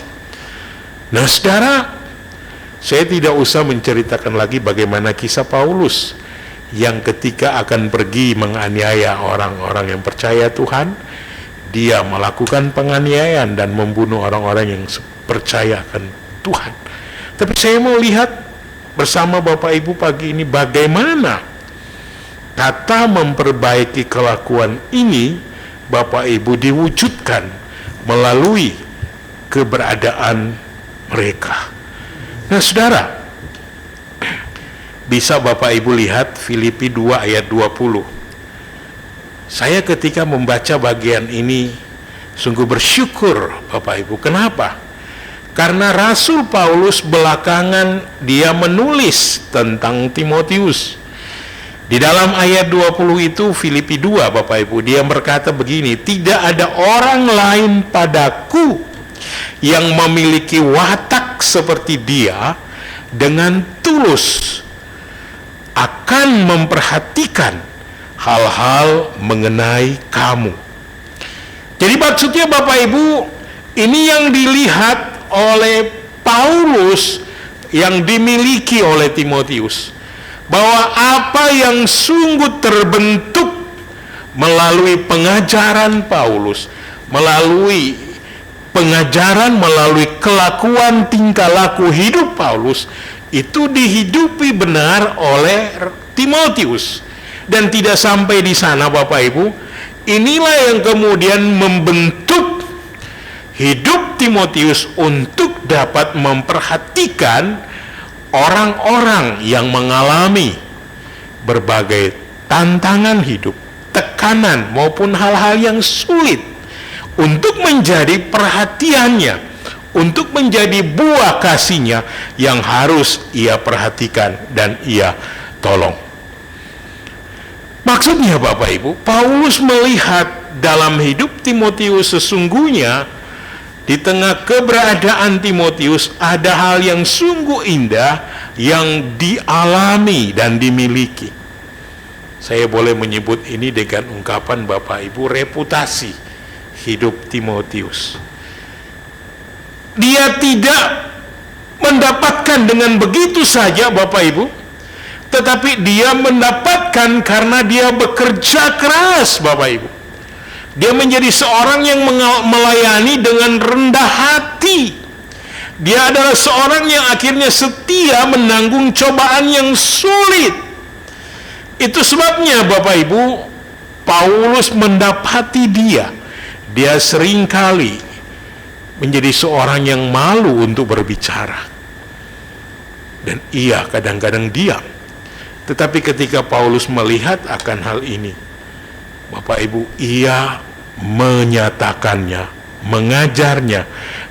Nah saudara, saya tidak usah menceritakan lagi bagaimana kisah Paulus yang ketika akan pergi menganiaya orang-orang yang percaya Tuhan, dia melakukan penganiayaan dan membunuh orang-orang yang percaya akan Tuhan. Tapi saya mau lihat bersama Bapak Ibu pagi ini bagaimana kata memperbaiki kelakuan ini Bapak Ibu diwujudkan melalui keberadaan mereka. Nah saudara, bisa Bapak Ibu lihat Filipi 2 ayat 20. Saya ketika membaca bagian ini sungguh bersyukur Bapak Ibu. Kenapa? Karena Rasul Paulus belakangan dia menulis tentang Timotius. Di dalam ayat 20 itu Filipi 2 Bapak Ibu, dia berkata begini, tidak ada orang lain padaku yang memiliki watak seperti dia dengan tulus akan memperhatikan hal-hal mengenai kamu. Jadi maksudnya Bapak Ibu, ini yang dilihat oleh Paulus yang dimiliki oleh Timotius, bahwa apa yang sungguh terbentuk melalui pengajaran Paulus, melalui pengajaran, melalui kelakuan tingkah laku hidup Paulus, itu dihidupi benar oleh Timotius. Dan tidak sampai di sana Bapak Ibu, inilah yang kemudian membentuk hidup Timotius untuk dapat memperhatikan orang-orang yang mengalami berbagai tantangan hidup, tekanan maupun hal-hal yang sulit, untuk menjadi perhatiannya, untuk menjadi buah kasihnya yang harus ia perhatikan dan ia tolong. Maksudnya Bapak Ibu, Paulus melihat dalam hidup Timotius sesungguhnya di tengah keberadaan Timotius ada hal yang sungguh indah yang dialami dan dimiliki. Saya boleh menyebut ini dengan ungkapan Bapak Ibu, reputasi hidup Timotius. Dia tidak mendapatkan dengan begitu saja Bapak Ibu, tetapi dia mendapatkan karena dia bekerja keras Bapak Ibu. Dia menjadi seorang yang melayani dengan rendah hati. Dia adalah seorang yang akhirnya setia menanggung cobaan yang sulit. Itu sebabnya Bapak Ibu, Paulus mendapati dia seringkali menjadi seorang yang malu untuk berbicara. Dan ia kadang-kadang diam. Tetapi ketika Paulus melihat akan hal ini, Bapak Ibu, ia menyatakannya, mengajarnya,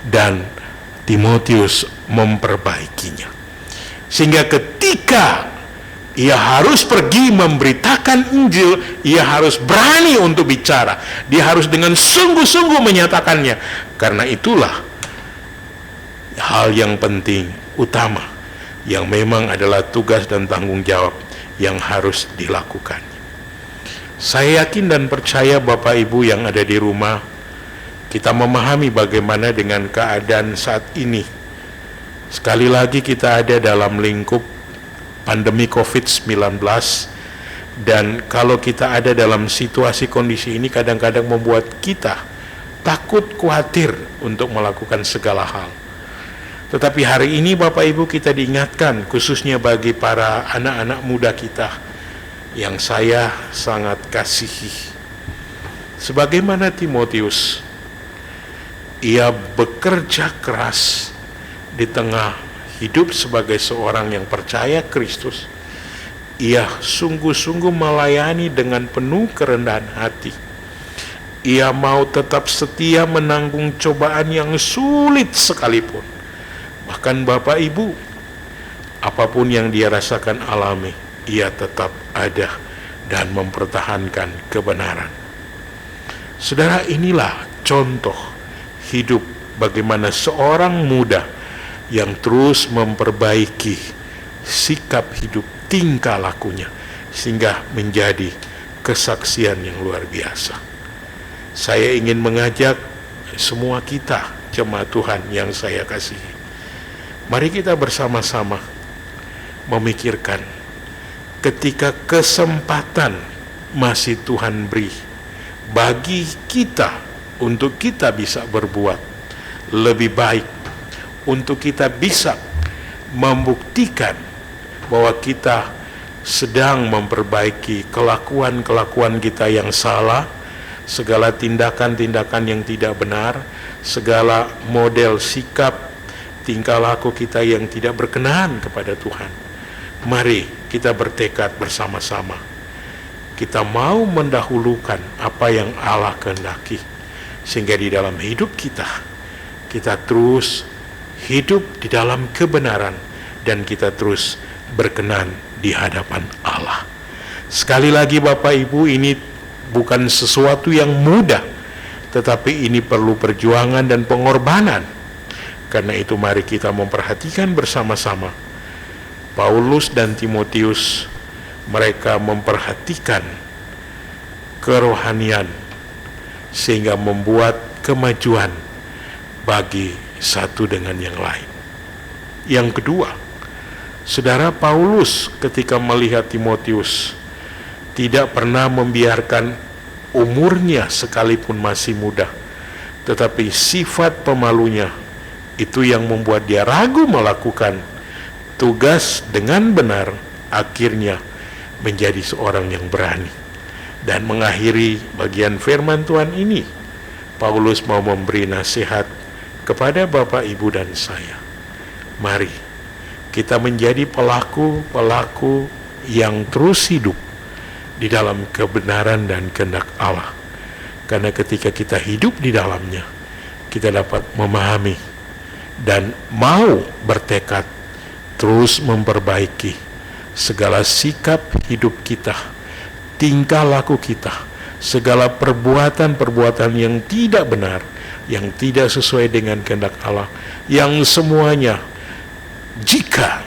dan Timotius memperbaikinya. Sehingga ketika ia harus pergi memberitakan Injil, ia harus berani untuk bicara. Dia harus dengan sungguh-sungguh menyatakannya. Karena itulah hal yang penting, utama, yang memang adalah tugas dan tanggung jawab yang harus dilakukan. Saya yakin dan percaya Bapak Ibu yang ada di rumah, kita memahami bagaimana dengan keadaan saat ini. Sekali lagi kita ada dalam lingkup pandemi COVID-19, dan kalau kita ada dalam situasi kondisi ini kadang-kadang membuat kita takut, khawatir untuk melakukan segala hal. Tetapi hari ini Bapak Ibu kita diingatkan, khususnya bagi para anak-anak muda kita yang saya sangat kasihi. Sebagaimana Timotius, ia bekerja keras di tengah hidup sebagai seorang yang percaya Kristus. Ia sungguh-sungguh melayani dengan penuh kerendahan hati. Ia mau tetap setia menanggung cobaan yang sulit sekalipun. Bahkan Bapak Ibu, apapun yang dia rasakan alami, ia tetap ada dan mempertahankan kebenaran. Saudara, inilah contoh hidup bagaimana seorang muda yang terus memperbaiki sikap hidup, tingkah lakunya, sehingga menjadi kesaksian yang luar biasa. Saya ingin mengajak semua kita, jemaat Tuhan yang saya kasihi, mari kita bersama-sama memikirkan ketika kesempatan masih Tuhan beri bagi kita untuk kita bisa berbuat lebih baik, untuk kita bisa membuktikan bahwa kita sedang memperbaiki kelakuan-kelakuan kita yang salah, segala tindakan-tindakan yang tidak benar, segala model sikap, tingkah laku kita yang tidak berkenan kepada Tuhan. Mari kita bertekad bersama-sama. Kita mau mendahulukan apa yang Allah kehendaki, sehingga di dalam hidup kita terus hidup di dalam kebenaran dan kita terus berkenan di hadapan Allah. Sekali lagi Bapak Ibu, ini bukan sesuatu yang mudah, tetapi ini perlu perjuangan dan pengorbanan. Karena itu mari kita memperhatikan bersama-sama. Paulus dan Timotius, mereka memperhatikan kerohanian sehingga membuat kemajuan bagi satu dengan yang lain. Yang kedua, saudara, Paulus ketika melihat Timotius tidak pernah membiarkan umurnya sekalipun masih muda, tetapi sifat pemalunya itu yang membuat dia ragu melakukan tugas dengan benar. Akhirnya menjadi seorang yang berani. Dan mengakhiri bagian firman Tuhan ini, Paulus mau memberi nasihat kepada Bapak, Ibu, dan saya. Mari kita menjadi pelaku-pelaku yang terus hidup di dalam kebenaran dan kehendak Allah. Karena ketika kita hidup di dalamnya, kita dapat memahami dan mau bertekad terus memperbaiki segala sikap hidup kita, tingkah laku kita, segala perbuatan-perbuatan yang tidak benar, yang tidak sesuai dengan kehendak Allah, yang semuanya jika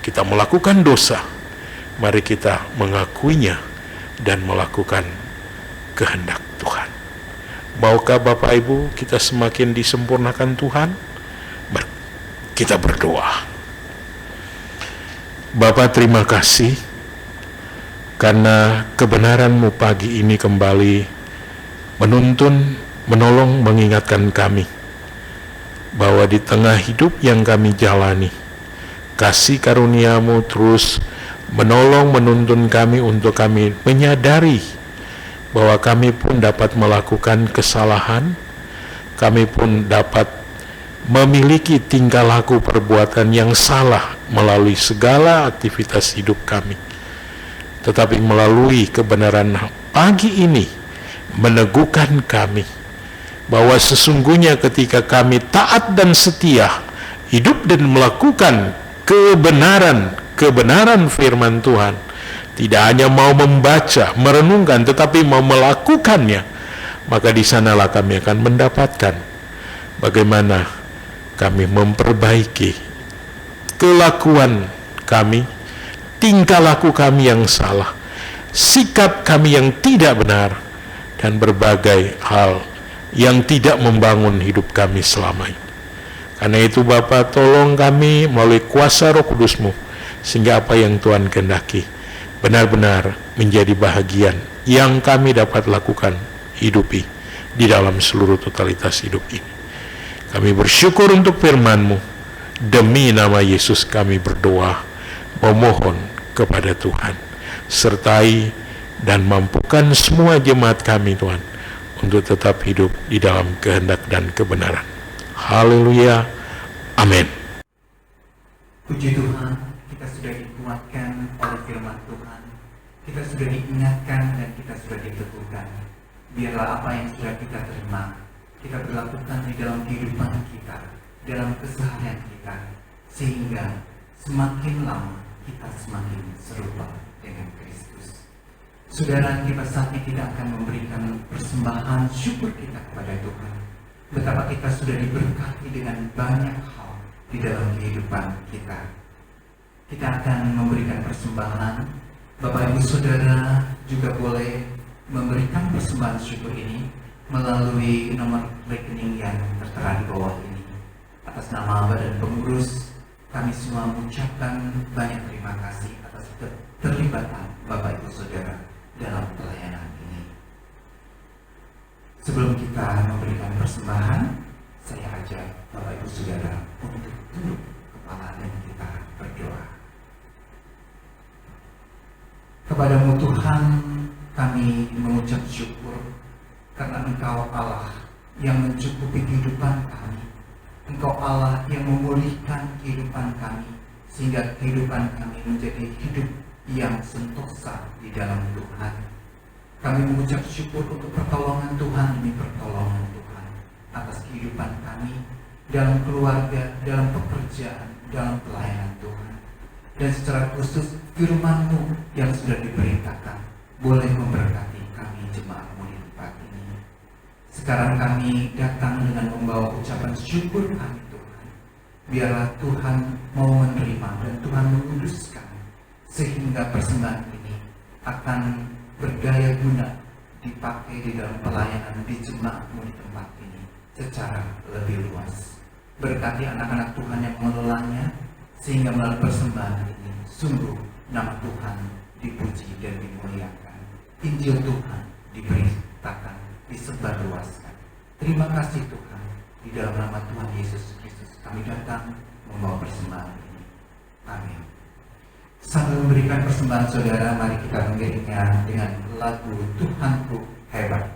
kita melakukan dosa, mari kita mengakuinya dan melakukan kehendak Tuhan. Maukah Bapak Ibu kita semakin disempurnakan Tuhan? Kita berdoa. Bapa, terima kasih karena kebenaran-Mu pagi ini kembali menuntun, menolong, mengingatkan kami bahwa di tengah hidup yang kami jalani, kasih karunia-Mu terus menolong, menuntun kami untuk kami menyadari bahwa kami pun dapat melakukan kesalahan, kami pun dapat memiliki tingkah laku perbuatan yang salah melalui segala aktivitas hidup kami. Tetapi melalui kebenaran pagi ini meneguhkan kami bahwa sesungguhnya ketika kami taat dan setia hidup dan melakukan kebenaran firman Tuhan, tidak hanya mau membaca, merenungkan, tetapi mau melakukannya, maka di sanalah kami akan mendapatkan bagaimana kami memperbaiki kelakuan kami, tingkah laku kami yang salah, sikap kami yang tidak benar, dan berbagai hal yang tidak membangun hidup kami selama ini. Karena itu Bapa, tolong kami melalui kuasa Roh Kudus-Mu, sehingga apa yang Tuhan kehendaki benar-benar menjadi bahagian yang kami dapat lakukan, hidupi di dalam seluruh totalitas hidup ini. Kami bersyukur untuk firman-Mu. Demi nama Yesus kami berdoa, memohon kepada Tuhan. Sertai dan mampukan semua jemaat kami Tuhan, untuk tetap hidup di dalam kehendak dan kebenaran. Haleluya. Amin. Puji Tuhan, kita sudah dikuatkan oleh firman Tuhan. Kita sudah diingatkan dan kita sudah diteguhkan. Biarlah apa yang sudah kita terima, kita berlakukan di dalam kehidupan kita, dalam keseharian kita, sehingga semakin lama kita semakin serupa dengan Kristus. Saudara, kita saat ini tidak akan memberikan persembahan syukur kita kepada Tuhan. Betapa kita sudah diberkati dengan banyak hal di dalam kehidupan kita. Kita akan memberikan persembahan. Bapak Ibu Saudara juga boleh memberikan persembahan syukur ini melalui nomor rekening yang tertera di bawah ini. Atas nama Badan Pengurus, kami semua mengucapkan banyak terima kasih atas keterlibatan Bapak Ibu Saudara dalam pelayanan ini. Sebelum kita memberikan persembahan, saya ajak Bapak Ibu Saudara untuk tunduk kepala dan kita berdoa. Kepadamu Tuhan, kami mengucap syukur karena Engkau Allah yang mencukupi kehidupan kami. Engkau Allah yang memulihkan kehidupan kami, sehingga kehidupan kami menjadi hidup yang sentosa di dalam Tuhan. Kami mengucap syukur untuk pertolongan Tuhan demi pertolongan Tuhan atas kehidupan kami, dalam keluarga, dalam pekerjaan, dalam pelayanan Tuhan. Dan secara khusus firman-Mu yang sudah diberitakan boleh memberkati kami jemaat-Mu di tempat ini. Sekarang kami datang dengan membawa ucapan syukur kami Tuhan. Biarlah Tuhan mau menerima dan Tuhan menguduskan, sehingga persembahan ini akan berdaya guna dipakai di dalam pelayanan di jemaat-Mu di tempat ini secara lebih luas. Berkati anak-anak Tuhan yang mengelolanya, sehingga melalui persembahan ini sungguh nama Tuhan dipuji dan dimuliakan. Injil Tuhan diberitakan, disebarluaskan. Terima kasih Tuhan. Di dalam nama Tuhan Yesus Kristus kami datang membawa persembahan ini. Amin. Sambil memberikan persembahan saudara, mari kita mengiringnya dengan lagu Tuhanku Hebat.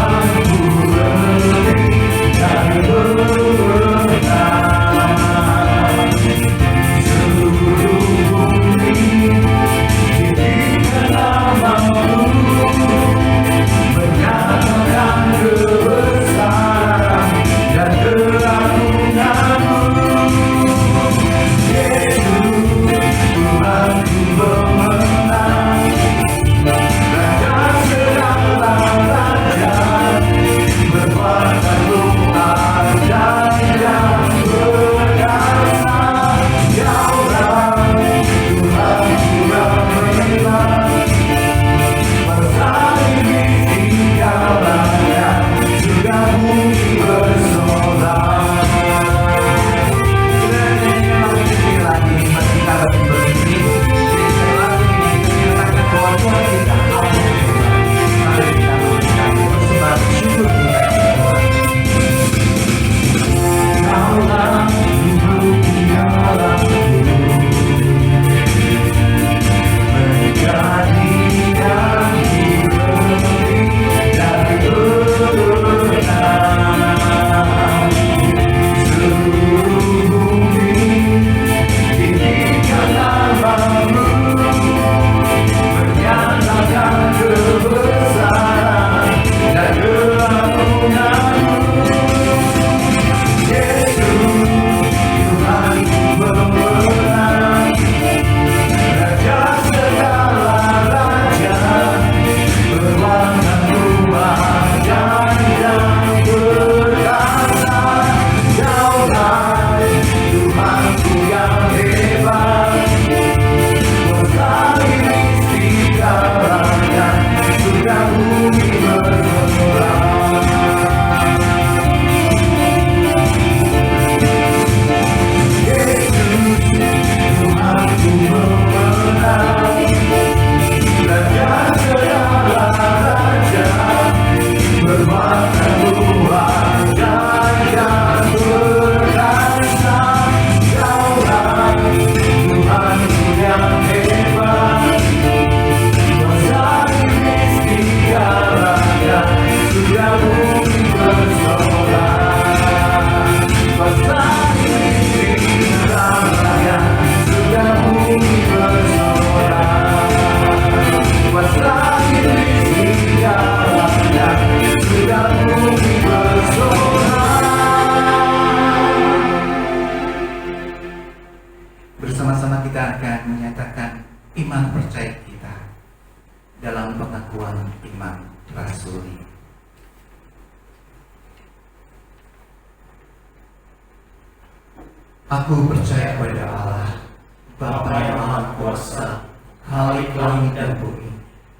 Menjadi dalam pengakuan iman rasuli. Aku percaya pada Allah, Bapa yang Maha Kuasa, Khalik langit dan bumi,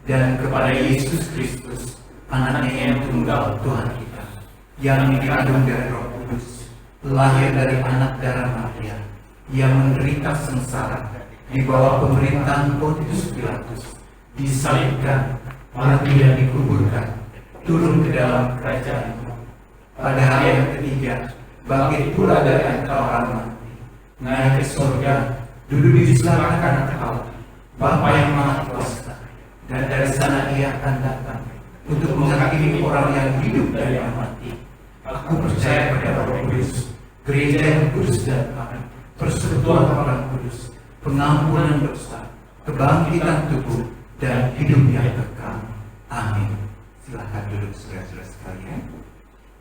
dan kepada Yesus Kristus, Anaknya yang tunggal Tuhan kita, yang dikandung dari Roh Kudus, lahir dari anak darah Maria, yang menderita sengsara di bawah pemerintahan Pontius Pilatus, disalibkan, mati dan dikuburkan, turun ke dalam kerajaan-Mu. Pada hari yang ketiga, bangkit pula dari antara orang mati, naik ke surga, duduk di sebelah kanan Allah, Bapa yang Maha Kuasa, dan dari sana Ia akan datang untuk menghakimi orang yang hidup dan yang mati. Aku percaya pada Roh Kudus, gereja yang kudus dan aman, persekutuan orang kudus, pengampunan dosa, kebangkitan tubuh, dan hidup yang kekal. Amin. Silakan duduk saudara-saudara sekalian.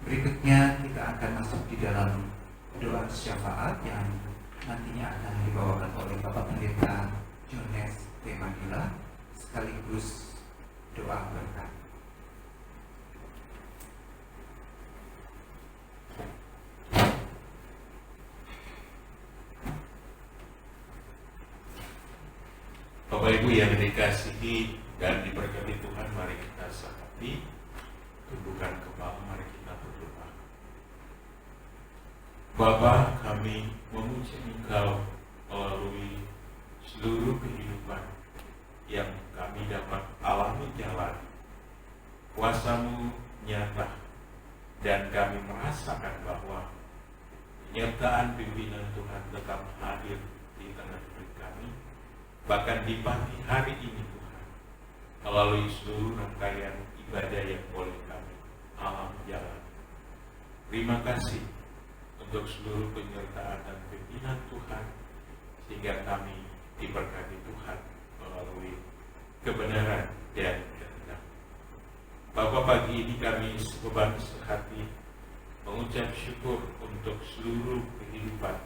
Berikutnya kita akan masuk di dalam doa syafaat yang nantinya akan dibawakan oleh Bapak Pendeta Jones Temagila, sekaligus doa berkat. Bapak Ibu yang dikasihi dan diberkati Tuhan, mari kita sahati, tundukkan kepala, mari kita berdoa. Bapa, kami memuji Engkau melalui seluruh kehidupan yang kami dapat alami jalan. Kuasa-Mu nyata dan kami merasakan bahwa penyertaan pimpinan Tuhan tetap hadir di tengah-tengah kami. Bahkan di pagi hari ini Tuhan, melalui seluruh rangkaian ibadah yang boleh kami alami jalan. Terima kasih untuk seluruh penyertaan dan pimpinan Tuhan, sehingga kami diberkati Tuhan melalui kebenaran dan kehendak. Bapak, pagi ini kami sebeban sehati mengucap syukur untuk seluruh kehidupan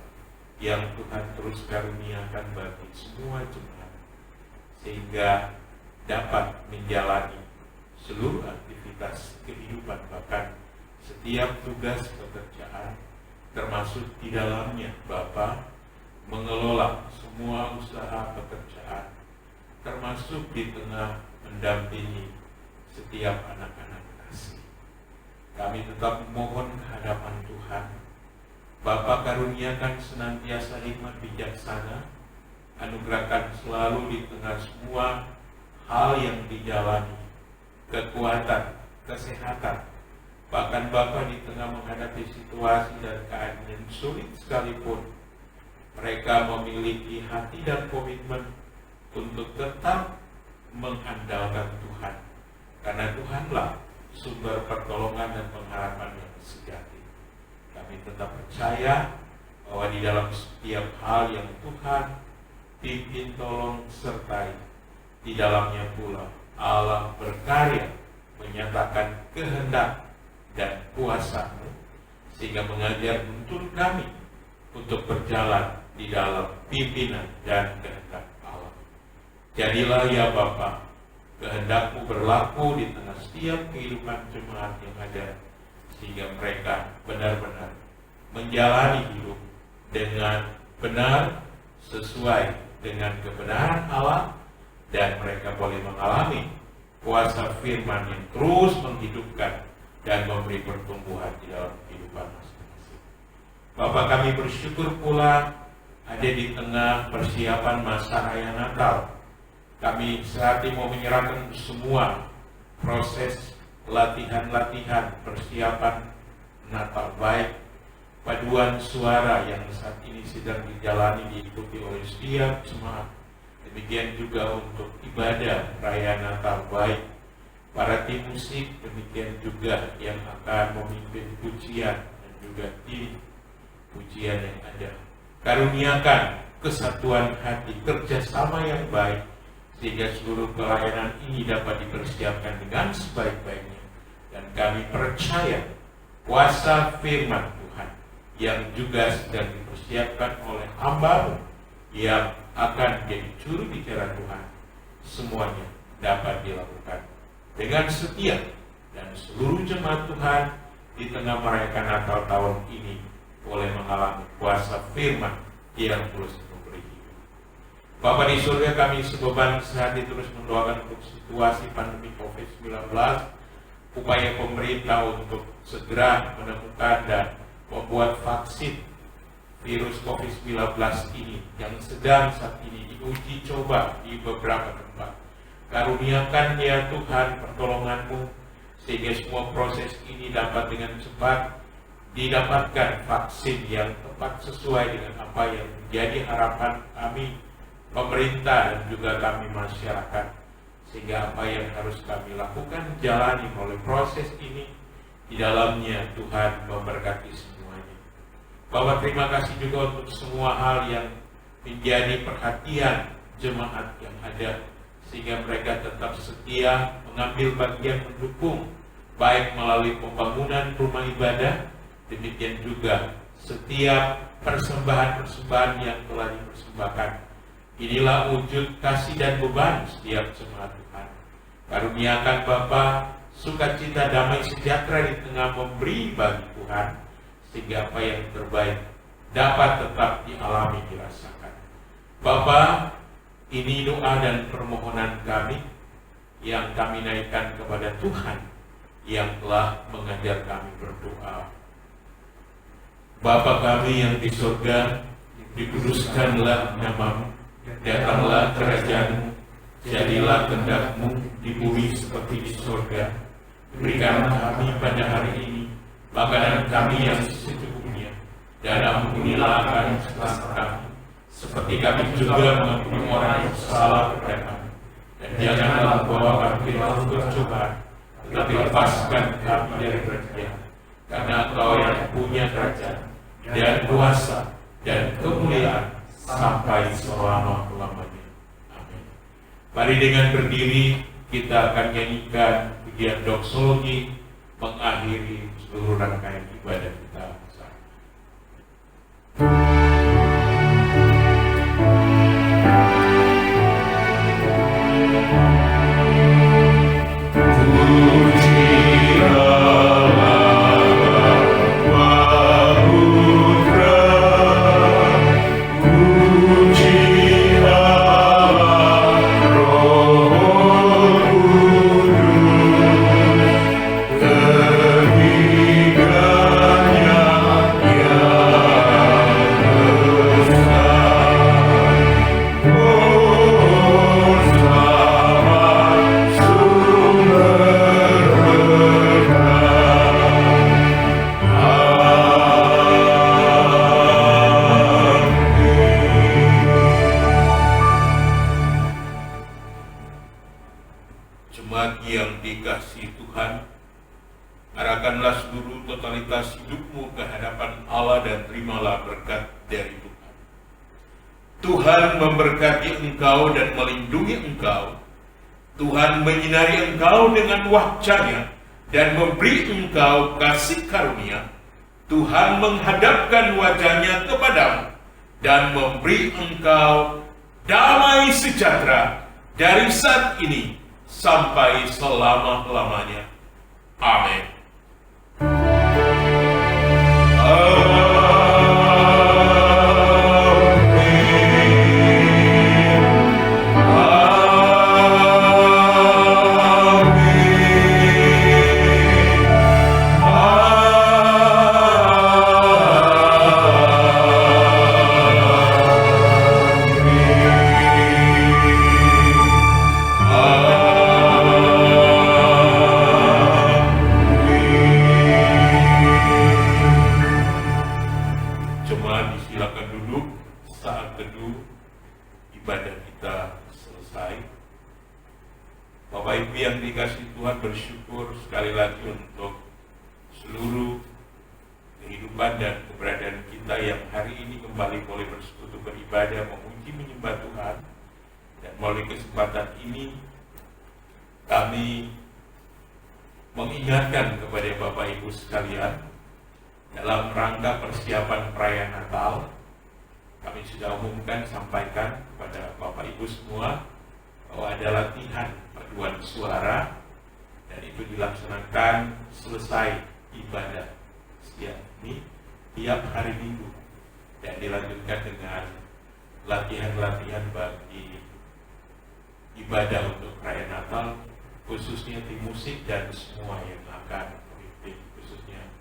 yang Tuhan terus karuniakan bagi semua jemaat, sehingga dapat menjalani seluruh aktivitas kehidupan, bahkan setiap tugas pekerjaan, termasuk di dalamnya Bapa mengelola semua usaha pekerjaan, termasuk di tengah mendampingi setiap anak-anak kasih. Kami tetap memohon kehadapan Tuhan, Bapa karuniakan senantiasa hikmat bijaksana, anugerahkan selalu di tengah semua hal yang dijalani, kekuatan, kesehatan, bahkan Bapa di tengah menghadapi situasi dan keadaan yang sulit sekalipun, mereka memiliki hati dan komitmen untuk tetap mengandalkan Tuhan, karena Tuhanlah sumber pertolongan dan pengharapan yang sejati. Kami tetap percaya bahwa di dalam setiap hal yang Tuhan pimpin, tolong, sertai, di dalamnya pula Allah berkarya menyatakan kehendak dan kuasa-Mu, sehingga mengajar menuntun kami untuk berjalan di dalam pimpinan dan kehendak Allah. Jadilah ya Bapa, kehendak-Mu berlaku di tengah setiap kehidupan jemaat yang ada, sehingga mereka benar-benar menjalani hidup dengan benar sesuai dengan kebenaran Allah, dan mereka boleh mengalami kuasa firman yang terus menghidupkan dan memberi pertumbuhan di dalam kehidupan masing-masing. Bapak, kami bersyukur pula ada di tengah persiapan masa raya Natal. Kami saat ini mau menyerahkan semua proses latihan-latihan persiapan Natal, baik paduan suara yang saat ini sedang dijalani diikuti oleh setiap jemaat, demikian juga untuk ibadah raya Natal, baik para tim musik, demikian juga yang akan memimpin pujian dan juga tim pujian yang ada. Karuniakan kesatuan hati, kerjasama yang baik, sehingga seluruh pelayanan ini dapat dipersiapkan dengan sebaik-baiknya. Dan kami percaya kuasa firman Tuhan yang juga sedang dipersiapkan oleh hamba-Mu yang akan jadi juru bicara Tuhan, semuanya dapat dilakukan dengan setia, dan seluruh jemaat Tuhan di tengah merayakan Natal tahun ini boleh mengalami kuasa firman yang terus memberi hidup. Bapa di surga, kami sebeban sehati terus mendoakan untuk situasi pandemi COVID-19, upaya pemerintah untuk segera menemukan dan membuat vaksin virus COVID-19 ini yang sedang saat ini diuji coba di beberapa tempat. Karuniakan ya Tuhan pertolongan-Mu, sehingga semua proses ini dapat dengan cepat didapatkan vaksin yang tepat sesuai dengan apa yang menjadi harapan kami, pemerintah dan juga kami masyarakat, sehingga apa yang harus kami lakukan jalani melalui proses ini, di dalamnya Tuhan memberkati semuanya. Bapak, terima kasih juga untuk semua hal yang menjadi perhatian jemaat yang ada, sehingga mereka tetap setia mengambil bagian mendukung, baik melalui pembangunan rumah ibadah, demikian juga setiap persembahan-persembahan yang telah dipersembahkan. Inilah wujud kasih dan beban setiap jemaat Tuhan. Karuniakan Bapa sukacita, damai, sejahtera di tengah memberi bagi Tuhan, sehingga apa yang terbaik dapat tetap dialami, dirasakan. Bapa, ini doa dan permohonan kami yang kami naikkan kepada Tuhan yang telah mengajar kami berdoa. Bapa kami yang di surga, dikuduskanlah nama-Mu, datanglah kerajaan-Mu, jadilah kehendak-Mu di bumi seperti di surga. Berikan kami pada hari ini makanan kami yang secukupnya, dan ampunilah akan kesalahan kami, seperti kami juga mengampuni orang yang salah kepada kami. Dan janganlah bawa kami ke dalam percobaan, tetapi lepaskan kami dari kejahat. Karena Engkau yang punya kerajaan dan kuasa dan kemuliaan sampai selama-lamanya. Amin. Mari dengan berdiri kita akan nyanyikan pujian doksologi mengakhiri seluruh rangkaian ibadah kita. Jemaat yang dikasihi Tuhan, arahkanlah seluruh totalitas hidupmu ke hadapan Allah dan terimalah berkat dari Tuhan. Tuhan memberkati engkau dan melindungi engkau. Tuhan menyinari engkau dengan wajah-Nya dan memberi engkau kasih karunia. Tuhan menghadapkan wajah-Nya kepadamu dan memberi engkau damai sejahtera dari saat ini sampai selama-lamanya. Amin. Bersyukur sekali lagi untuk seluruh kehidupan dan keberadaan kita yang hari ini kembali boleh bersekutu beribadah, memuji menyembah Tuhan. Dan melalui kesempatan ini kami mengingatkan kepada Bapak Ibu sekalian, dalam rangka persiapan perayaan Natal, kami sudah umumkan, sampaikan kepada Bapak Ibu semua bahwa ada latihan paduan akan selesai ibadah siang ini tiap hari Minggu dan dilanjutkan dengan latihan-latihan bagi ibadah untuk perayaan Natal, khususnya tim musik dan semua yang akan memimpin, khususnya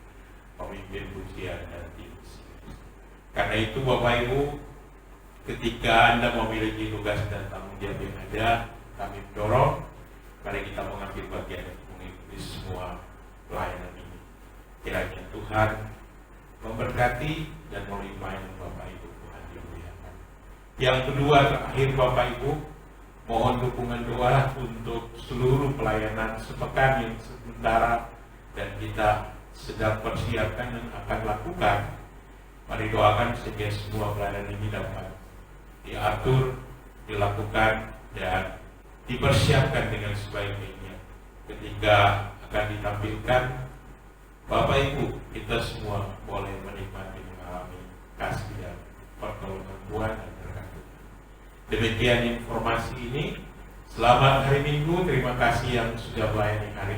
pemimpin pujian dan tim musik. Karena itu Bapak Ibu, ketika Anda memiliki tugas dan tanggung jawab yang ada, kami mendorong mari kita mengambil bagian untuk mengikuti semua pelayanan ini. Kiranya Tuhan memberkati dan melimpahi Bapak Ibu, Tuhan dimuliakan. Yang kedua, terakhir Bapak Ibu, mohon dukungan doa untuk seluruh pelayanan sepekan yang sementara dan kita sedang persiapkan dan akan lakukan. Mari doakan sehingga semua pelayanan ini dapat diatur, dilakukan dan dipersiapkan dengan sebaik-baiknya. Ketika akan ditampilkan, Bapak Ibu, kita semua boleh menikmati mengalami kasih dan pertolongan Tuhan dan berkat Tuhan. Demikian informasi ini. Selamat hari Minggu. Terima kasih yang sudah melayani hari